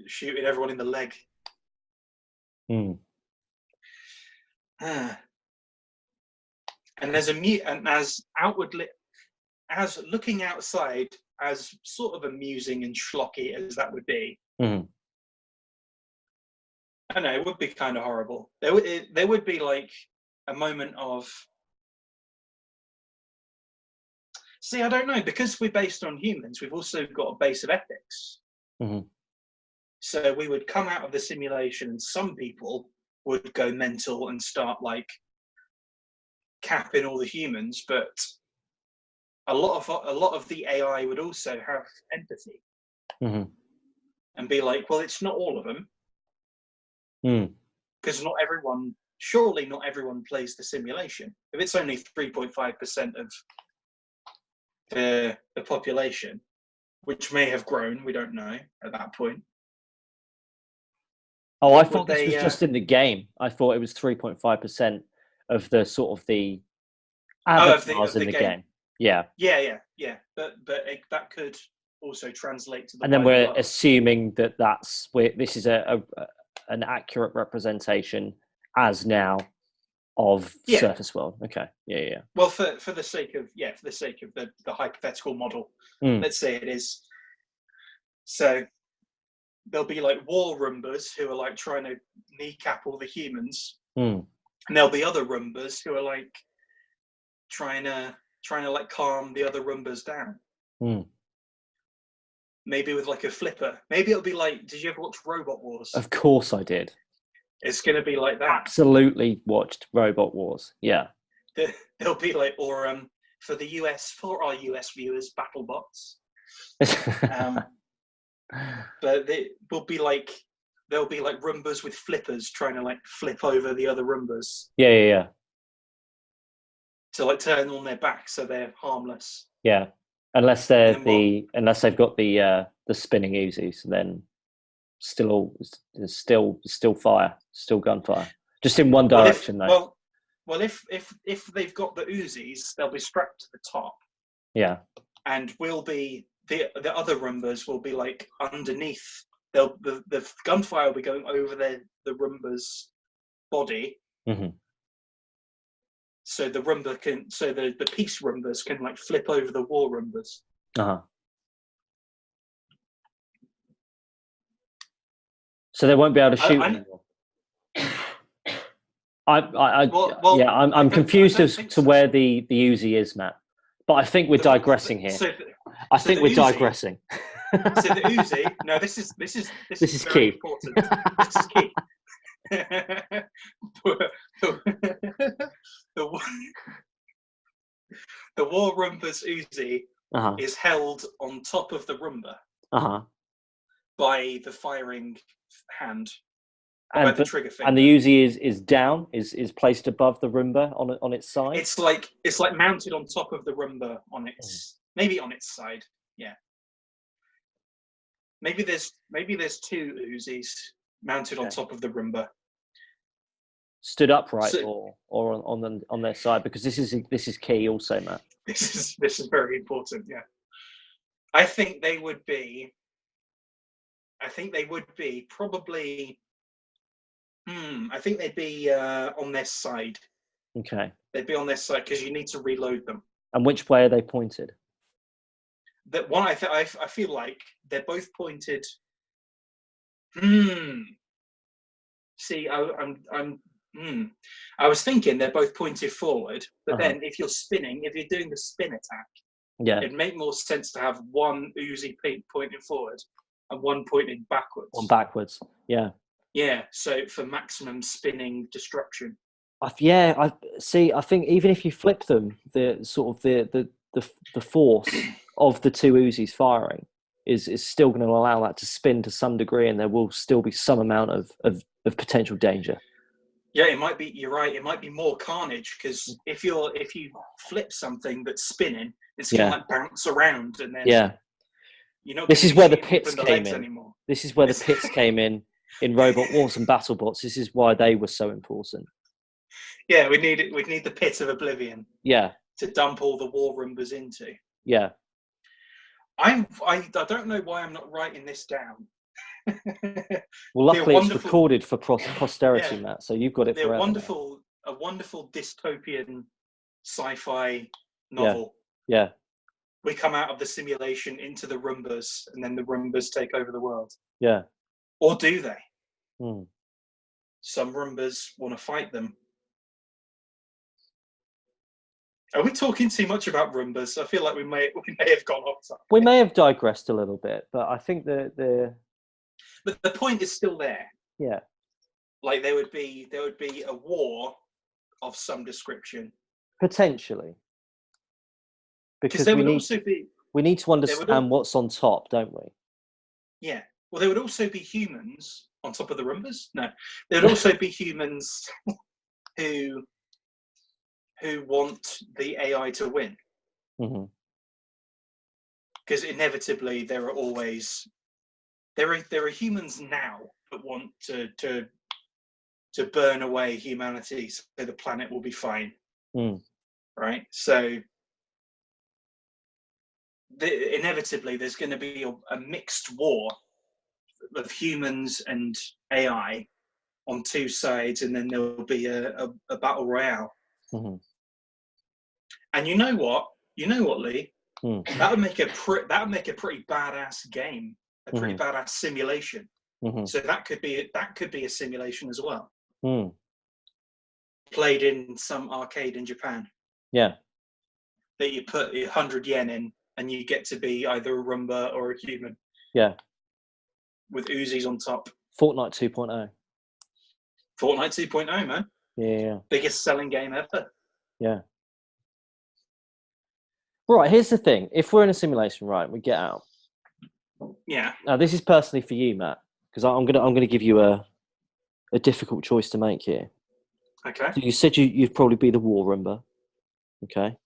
Shooting everyone in the leg. And there's as looking outside, as sort of amusing and schlocky as that would be, I know it would be kind of horrible. There would be like a moment of, see, I don't know, because we're based on humans, we've also got a base of ethics. So we would come out of the simulation, and some people would go mental and start like capping all the humans, but a lot of the AI would also have empathy. and be like, well, it's not all of them. Because surely not everyone plays the simulation. If it's only 3.5% of the population, which may have grown, we don't know at that point. Oh, I thought this was just in the game. I thought it was 3.5% of the sort of the avatars in the game. Yeah. But that could also translate to the. And then we're assuming that this is an accurate representation as now of Surface World. Okay. Yeah. Well, for the sake of the hypothetical model, let's say it is. So there'll be like war Roombas who are like trying to kneecap all the humans, and there'll be other Roombas who are like trying to like calm the other Roombas down. Maybe with like a flipper. Maybe it'll be like, did you ever watch Robot Wars? Of course I did. It's going to be like that. Absolutely watched Robot Wars. Yeah. There'll be like, or for our US viewers, BattleBots. But there'll be like Roombas with flippers trying to like flip over the other Roombas. Yeah. To like turn on their back so they're harmless. Yeah. Unless they've got the spinning Uzis, then still fire, still gunfire, just in one direction though. Well, if they've got the Uzis, they'll be strapped to the top. Yeah. And will be the other Roombas will be like underneath. The gunfire will be going over the Roomba's body. Mm-hmm. So the peace Roombas can like flip over the war Roombas. So they won't be able to shoot anymore. I'm confused as to where the Uzi is, Matt. But I think we're digressing here. I think we're digressing. So the Uzi. No, this is key. Important. This is key. The War Roomba's Uzi is held on top of the Roomba by the firing hand, by the trigger finger. And the Uzi is down, is placed above the Roomba on its side. It's like mounted on top of the Roomba maybe on its side. Yeah. Maybe there's two Uzis mounted on top of the Roomba. Stood upright or on their side, because this is key also, Matt. This is very important. Yeah, I think they would be probably. I think they'd be on their side. Okay. They'd be on their side because you need to reload them. And which way are they pointed? That one, I feel like they're both pointed. See, I was thinking they're both pointed forward, but then if you're doing the spin attack, it'd make more sense to have one Uzi pointing forward and one pointing backwards. One backwards, yeah. Yeah, so for maximum spinning destruction. I think even if you flip them, the force of the two Uzis firing is still going to allow that to spin to some degree, and there will still be some amount of potential danger. Yeah, it might be. You're right. It might be more carnage, because if you flip something that's spinning, it's going to like bounce around, and then This is where the pits came in. Anymore. This is where the pits came in Robot Wars and BattleBots. This is why they were so important. Yeah, we'd need the pit of oblivion. Yeah, to dump all the war Roombas into. Yeah. I don't know why I'm not writing this down. Well, luckily it's recorded for posterity, Matt. So you've got it forever. A wonderful dystopian sci-fi novel. Yeah. We come out of the simulation into the Roombas, and then the Roombas take over the world. Yeah. Or do they? Some Roombas want to fight them. Are we talking too much about Roombas? I feel like we may have gone off topic. We may have digressed a little bit, but I think But the point is still there. Yeah. Like there would be a war of some description. Potentially. Because we need to understand what's on top, don't we? Yeah. Well, there would also be humans on top of the Roombas. No, there would also be humans who want the AI to win. Because inevitably there are humans now that want to burn away humanity so the planet will be fine. Right? So inevitably there's going to be a mixed war of humans and AI on two sides, and then there'll be a battle royale. And you know what, Lee? That would make a pretty badass game, a pretty badass simulation. So that could be a simulation as well. Played in some arcade in Japan. Yeah. That you put 100 yen in, and you get to be either a Roomba or a human. Yeah. With Uzis on top. Fortnite 2.0. Fortnite 2.0, man. Yeah. Biggest selling game ever. Yeah. Right, here's the thing. If we're in a simulation, right, we get out. Yeah. Now, this is personally for you, Matt, because I'm gonna give you a difficult choice to make here. Okay. So you said you'd probably be the War Roomba. Okay.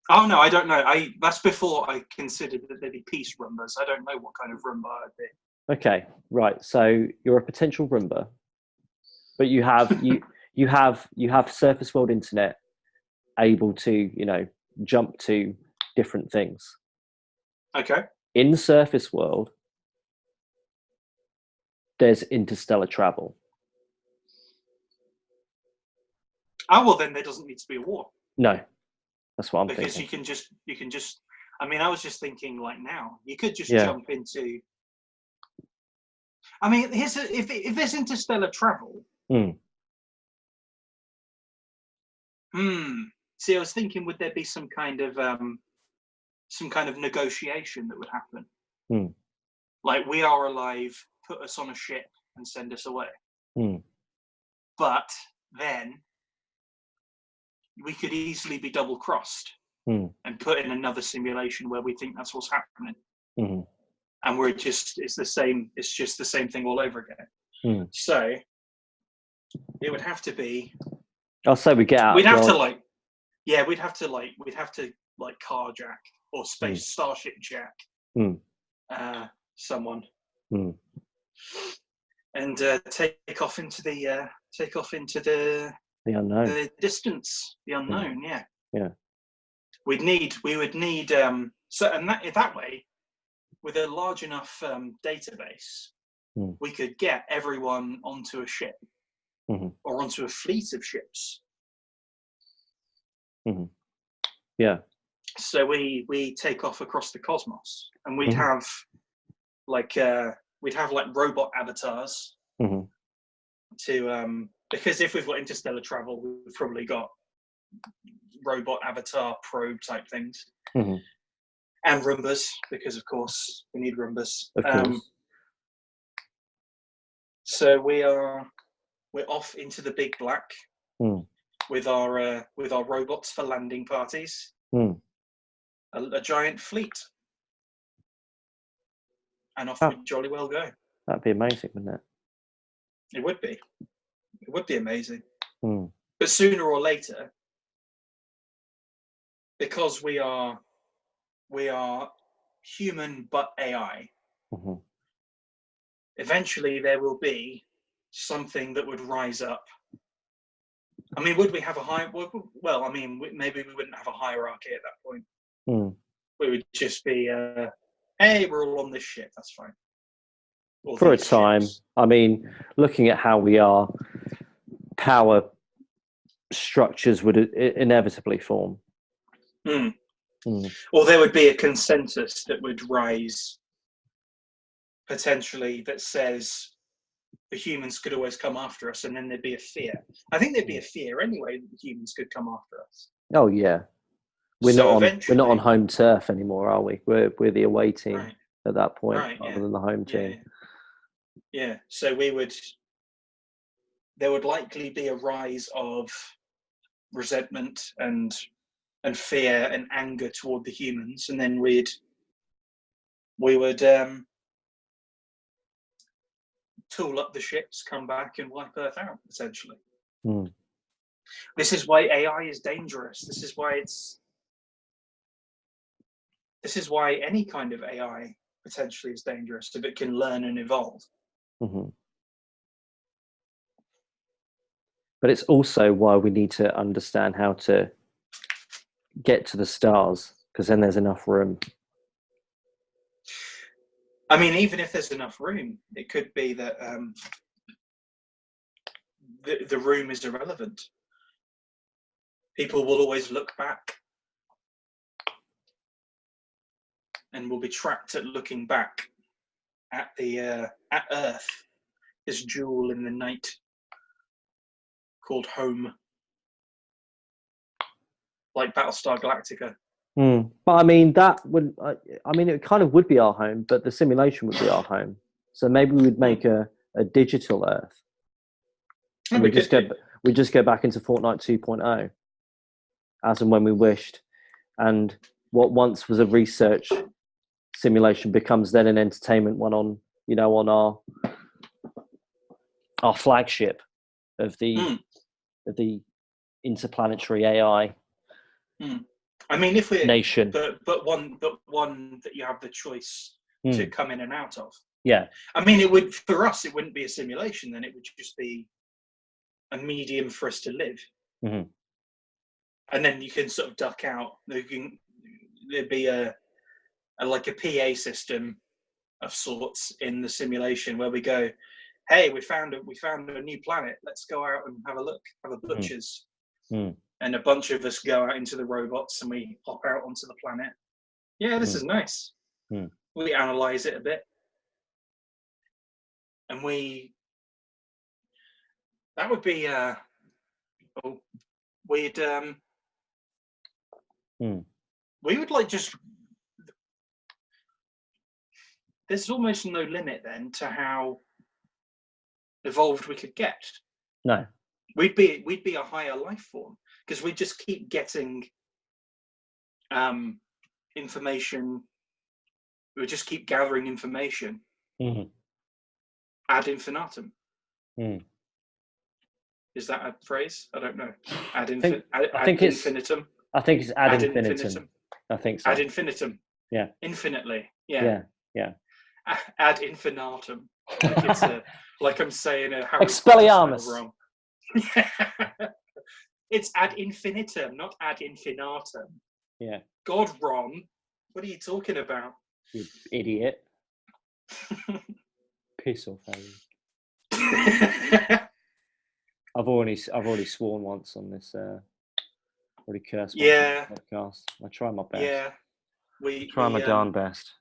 Oh no, I don't know. That's before I considered that there'd be peace Roombas. I don't know what kind of Roomba I'd be. Okay, right. So you're a potential Roomba, but you have you have surface world internet able to jump to different things. Okay. In surface world, there's interstellar travel. Oh well, then there doesn't need to be a war. No, that's what I'm thinking. Because you can just. I mean, I was just thinking like now you could just jump into. I mean, if there's interstellar travel. See, I was thinking, would there be some kind of negotiation that would happen? Like, we are alive, put us on a ship and send us away. But then we could easily be double crossed and put in another simulation where we think that's what's happening. And it's just the same thing all over again. So it would have to be. I'll say we get out. We'd have to carjack or starship jack someone and take off into the unknown, the distance, the unknown. Yeah. We would need that way, with a large enough database, we could get everyone onto a ship or onto a fleet of ships. Yeah. So we take off across the cosmos, and we'd have like robot avatars to because if we've got interstellar travel, we've probably got robot avatar probe type things. And Roombas, because of course we need Roombas. Of course. So we're off into the big black with our robots for landing parties. A giant fleet, and off we jolly well go. That'd be amazing, wouldn't it? It would be. It would be amazing. But sooner or later, because we are human but AI, eventually there will be something that would rise up. I mean, would we have well, I mean, maybe we wouldn't have a hierarchy at that point. We would just be, hey, we're all on this ship, that's fine. For a time. Ships. I mean, looking at how we are, power structures would inevitably form. Or there would be a consensus that would rise, potentially, that says the humans could always come after us, and then there'd be a fear. I think there'd be a fear anyway that the humans could come after us. Oh yeah, we're not on home turf anymore, are we? We're the away team at that point, rather than the home team. Yeah. So there would likely be a rise of resentment and fear and anger toward the humans, and then we would tool up the ships, come back and wipe Earth out, essentially. Mm. This is why AI is dangerous. This is why any kind of AI potentially is dangerous if it can learn and evolve. Mm-hmm. But it's also why we need to understand how to get to the stars, because then there's enough room. I mean, even if there's enough room, it could be that the room is irrelevant. People will always look back and will be trapped at looking back at at Earth, this jewel in the night called home, like Battlestar Galactica. But I mean, that would, I mean, it kind of would be our home, but the simulation would be our home. So maybe we would make a digital Earth. And we just go back into Fortnite 2.0 as and when we wished. And what once was a research simulation becomes then an entertainment one on, you know, on our flagship of the interplanetary AI. I mean, if we're nation, but one that you have the choice to come in and out of. Yeah. I mean, it would, for us, it wouldn't be a simulation. Then it would just be a medium for us to live. Mm-hmm. And then you can sort of duck out. There'd be a PA system of sorts in the simulation where we go, hey, we found a new planet. Let's go out and have a look. Have a butcher's. And a bunch of us go out into the robots and we hop out onto the planet. Yeah, this is nice. We analyze it a bit. And that would be we would like just, there's almost no limit then to how evolved we could get. No. We'd be a higher life form because we just keep getting information. We just keep gathering information ad infinitum. Is that a phrase? I don't know. I think infinitum. I think it's ad infinitum. I think so. Ad infinitum. Yeah. Infinitely. Yeah. Yeah. Ad infinitum. Like it's like I'm saying a Harry Expelliarmus. Potter wrong. It's ad infinitum, not ad infinitum. Yeah. God, Ron, what are you talking about? You idiot. Piss off, Harry. I've already sworn once on this. Already cursed once on this podcast. I try my best. Yeah. I try my darn best.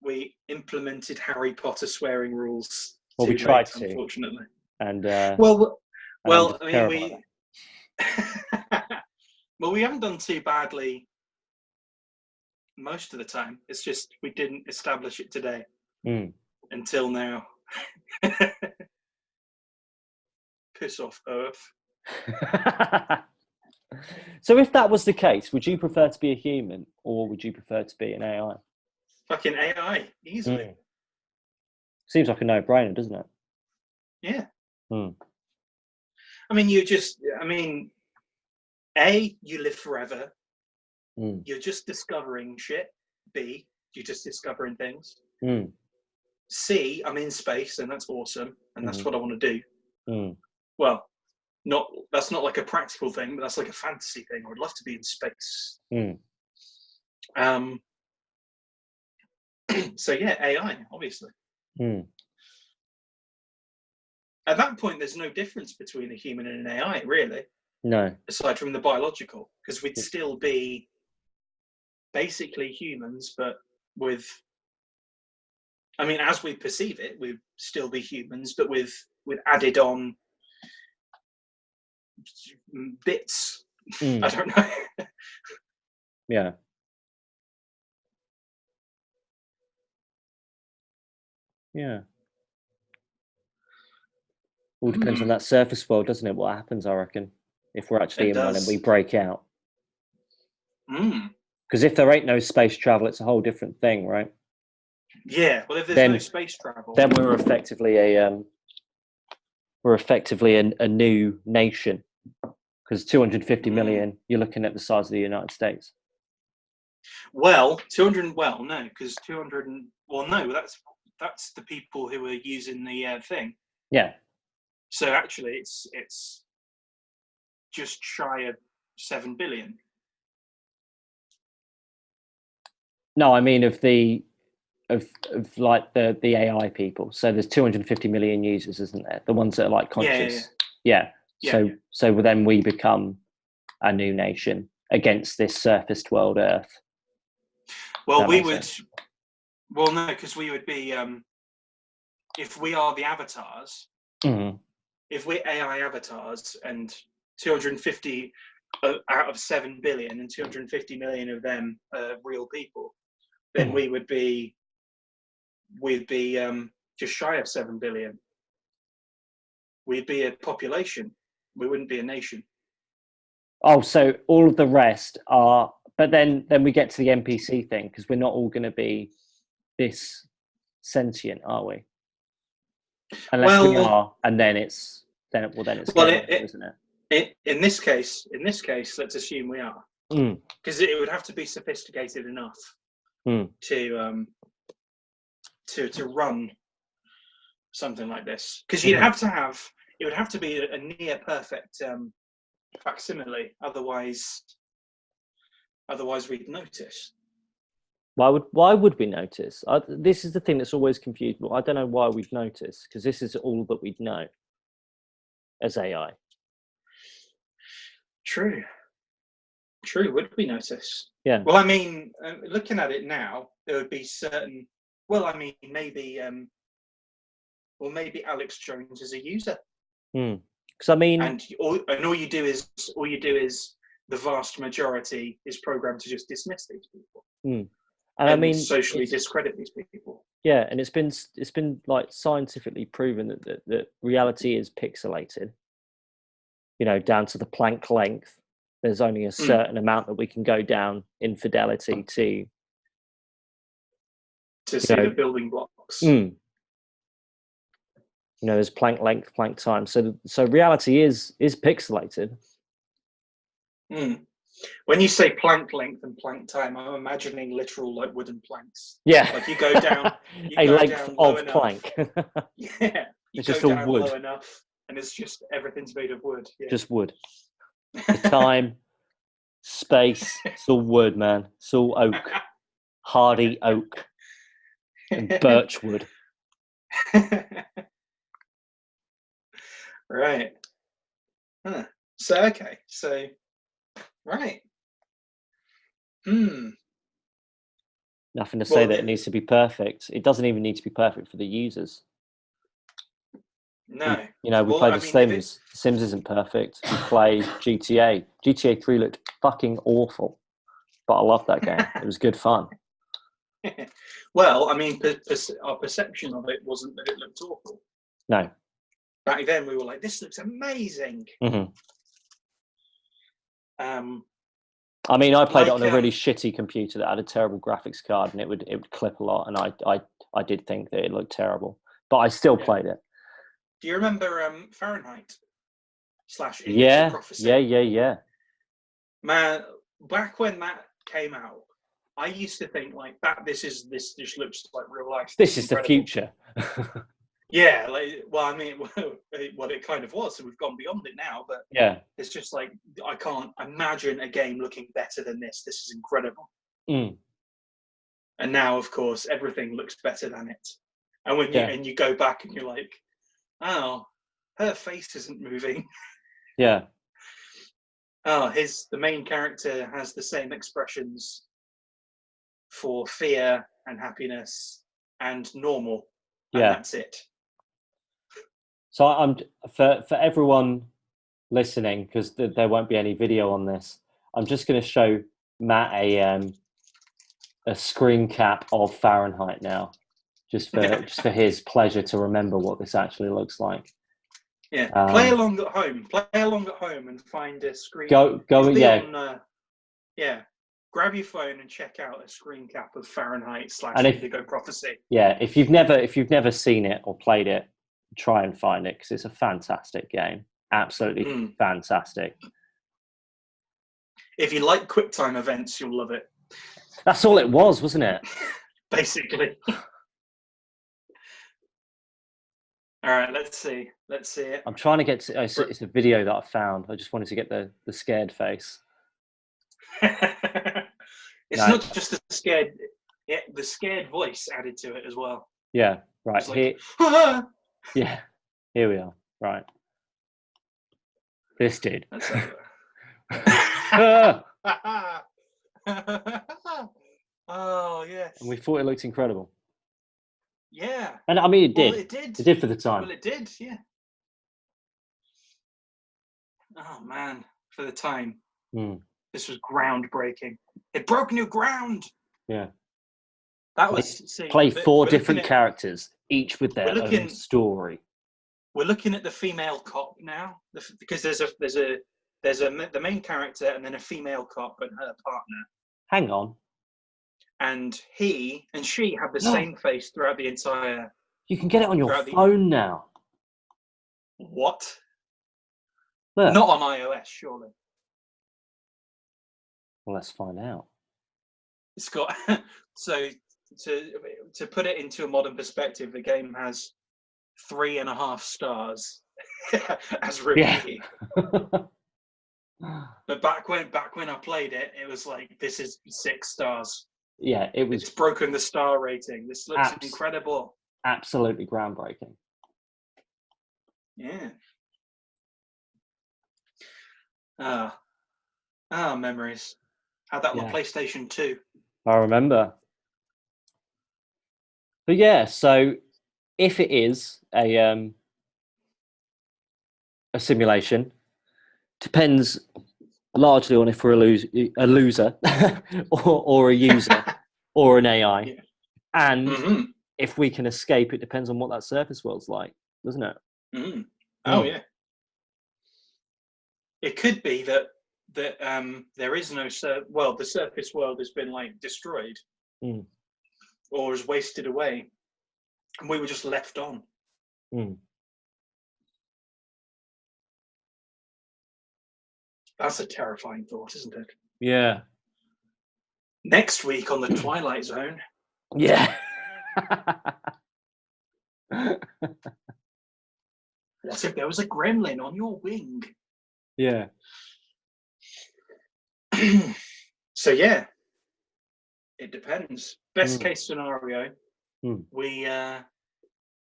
We implemented Harry Potter swearing rules. Well, we tried to, unfortunately. And well, I mean, well, we haven't done too badly most of the time. It's just we didn't establish it today until now. Piss off, Earth. So if that was the case, would you prefer to be a human or would you prefer to be an AI? Fucking AI, easily. Seems like a no-brainer, doesn't it? Yeah. I mean, A, you live forever. You're just discovering shit. B, you're just discovering things. C, I'm in space and that's awesome. And that's what I want to do. Well, that's not like a practical thing, but that's like a fantasy thing. I would love to be in space. So yeah, AI, obviously. At that point, there's no difference between a human and an AI, really. No. Aside from the biological, because we'd still be basically humans, but with, I mean, as we perceive it, we'd still be humans, but with added on bits. I don't know. Yeah. Yeah. All depends on that surface world, doesn't it? What happens, I reckon, if we're actually in one and we break out. Because if there ain't no space travel, it's a whole different thing, right? Yeah. Well, if there's no space travel, then we're effectively a new nation, because 250 million. You're looking at the size of the United States. Well, 200. Well, no, because 200. Well, no, that's the people who are using the thing. Yeah. So actually, it's just shy of 7 billion. No, I mean of like the AI people. So there's 250 million users, isn't there? The ones that are like conscious. Yeah. So then we become a new nation against this surfaced world Earth. Well, we would. Well, no, because we would be. If we are the avatars, if we're AI avatars, and 250 out of 7 billion, and 250 million of them are real people, then we'd be just shy of 7 billion. We'd be a population. We wouldn't be a nation. Oh, so all of the rest are, but then we get to the NPC thing, because we're not all going to be this sentient, are we? Unless we are, and then it's isn't it? In this case, let's assume we are, because it would have to be sophisticated enough to run something like this, because it would have to be a near perfect facsimile, otherwise we'd notice. Why would we notice? This is the thing that's always confused me. I don't know why we'd notice, because this is all that we'd know as AI. True. Would we notice? Yeah. Well, I mean, looking at it now, there would be certain. Well, I mean, maybe. Maybe Alex Jones is a user. Because I mean, and all you do is the vast majority is programmed to just dismiss these people. And I mean, socially discredit these people. Yeah, and it's been like scientifically proven that reality is pixelated. You know, down to the Planck length. There's only a certain amount that we can go down in fidelity to see the building blocks. You know, there's Planck length, Planck time. So reality is pixelated. When you say Planck length and Planck time, I'm imagining literal like wooden planks. Yeah, like you go down a length of Planck. Yeah, it's just all wood. Low enough, and it's just everything's made of wood. Yeah. Just wood. The time, space, it's all wood, man. It's all oak, hardy oak, and birch wood. Right. Huh. So okay. So right. Nothing to say that it needs to be perfect. It doesn't even need to be perfect for the users. No. We play The Sims. The Sims isn't perfect. We play GTA. GTA 3 looked fucking awful, but I loved that game. It was good fun. Well, I mean, our perception of it wasn't that it looked awful. No. Back then, we were like, "This looks amazing." I mean, I played it on a really shitty computer that had a terrible graphics card, and it would clip a lot, and I did think that it looked terrible, but I still played it. Do you remember Fahrenheit / Index of Prophecy? Yeah. Man, back when that came out, I used to think like that. This just looks like real life. This is incredible. The future. Yeah, I mean, what it kind of was. So we've gone beyond it now, but it's just like I can't imagine a game looking better than this. This is incredible. And now, of course, everything looks better than it. And when you go back and you're like, oh, her face isn't moving. Yeah. Oh, the main character has the same expressions for fear and happiness and normal, and that's it. So I'm for everyone listening, because there won't be any video on this. I'm just going to show Matt a screen cap of Fahrenheit now, just for his pleasure to remember what this actually looks like. Yeah, play along at home. Play along at home and find a screen. Go. Yeah. grab your phone and check out a screen cap of Fahrenheit / Indigo Prophecy. Yeah, if you've never seen it or played it, try and find it because it's a fantastic game. Absolutely fantastic. If you like QuickTime events, you'll love it. That's all it was, wasn't it? Basically. All right, let's see it. I'm trying to get to. It's a video that I found. I just wanted to get the scared face. It's not just the scared voice added to it as well. Yeah, right. Like, here, yeah, here we are. Right. This dude. Oh, yes. And we thought it looked incredible. Yeah. And I mean, it did. Well, it did. It did for the time. Well, it did, yeah. Oh, man. For the time. This was groundbreaking. It broke new ground. Yeah. That was... Play 4 different characters, each with their own story. We're looking at the female cop now, because there's the main character and then a female cop and her partner. Hang on. And he and she have the same face throughout the entire... You can get it on your phone now. What? Look. Not on iOS, surely. Well, let's find out. It's got... So, to put it into a modern perspective, the game has 3.5 stars as review. Yeah. But back when I played it, it was like, this is 6 stars. Yeah, it's broken the star rating. This looks incredible. Absolutely groundbreaking. Yeah. Memories. Had that on the PlayStation 2. I remember. But yeah, so if it is a simulation, depends largely on if we're a loser or a user or an AI. Yeah. And if we can escape, it depends on what that surface world's like, doesn't it? Oh, yeah. It could be that there is no the surface world has been like destroyed or is wasted away, and we were just left on. That's a terrifying thought, isn't it? Yeah. Next week on the Twilight Zone. Yeah. What if there was a gremlin on your wing? Yeah. So yeah, it depends. Best case scenario, we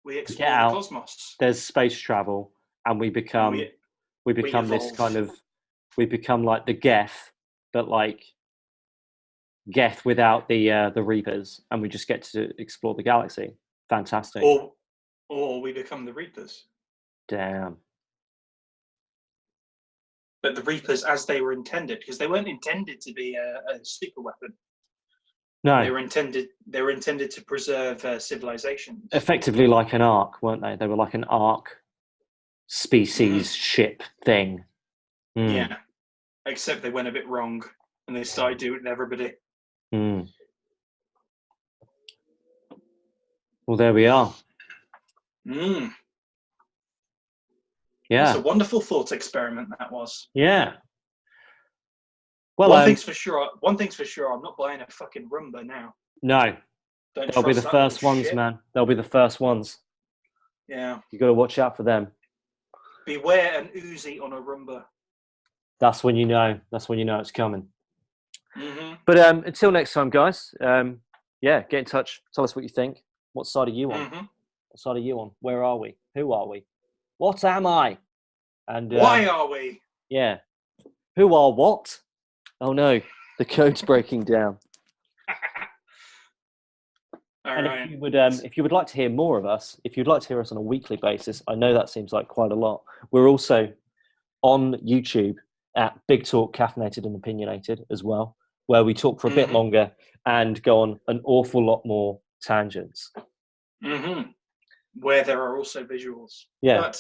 explore the cosmos. There's space travel, and we become this kind of, we become like the Geth, but like Geth without the Reapers, and we just get to explore the galaxy. Fantastic. Or we become the Reapers. Damn. But the Reapers as they were intended, because they weren't intended to be a super weapon. No. They were intended to preserve civilization. Effectively like an Ark, weren't they? They were like an Ark species ship thing. Yeah. Except they went a bit wrong and they started doing it to everybody. Well, there we are. Yeah. It's a wonderful thought experiment that was. Yeah. Well, one thing's for sure, I'm not buying a fucking Roomba now. No. They'll be the first ones, man. They'll be the first ones. Yeah. You got to watch out for them. Beware an Uzi on a Roomba. That's when you know. That's when you know it's coming. But until next time, guys. Get in touch. Tell us what you think. What side are you on? What side are you on? Where are we? Who are we? What am I? And why are we? Yeah. Who are what? Oh no, the code's breaking down. Right. If you would like to hear more of us, if you'd like to hear us on a weekly basis, I know that seems like quite a lot. We're also on YouTube at Big Talk Caffeinated and Opinionated as well, where we talk for a bit longer and go on an awful lot more tangents. Where there are also visuals. Yeah.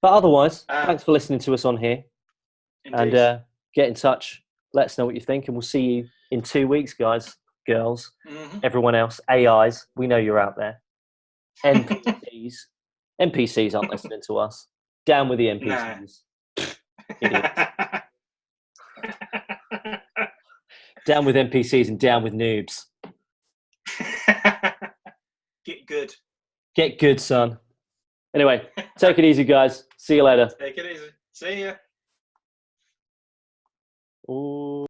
But otherwise, thanks for listening to us on here. Indeed. And get in touch. Let us know what you think, and we'll see you in 2 weeks, guys, girls, everyone else, AIs, we know you're out there. NPCs aren't listening to us. Down with the NPCs. Idiots. Down with NPCs and down with noobs. Get good. Get good, son. Anyway, take it easy, guys. See you later. Take it easy. See ya. Ooh.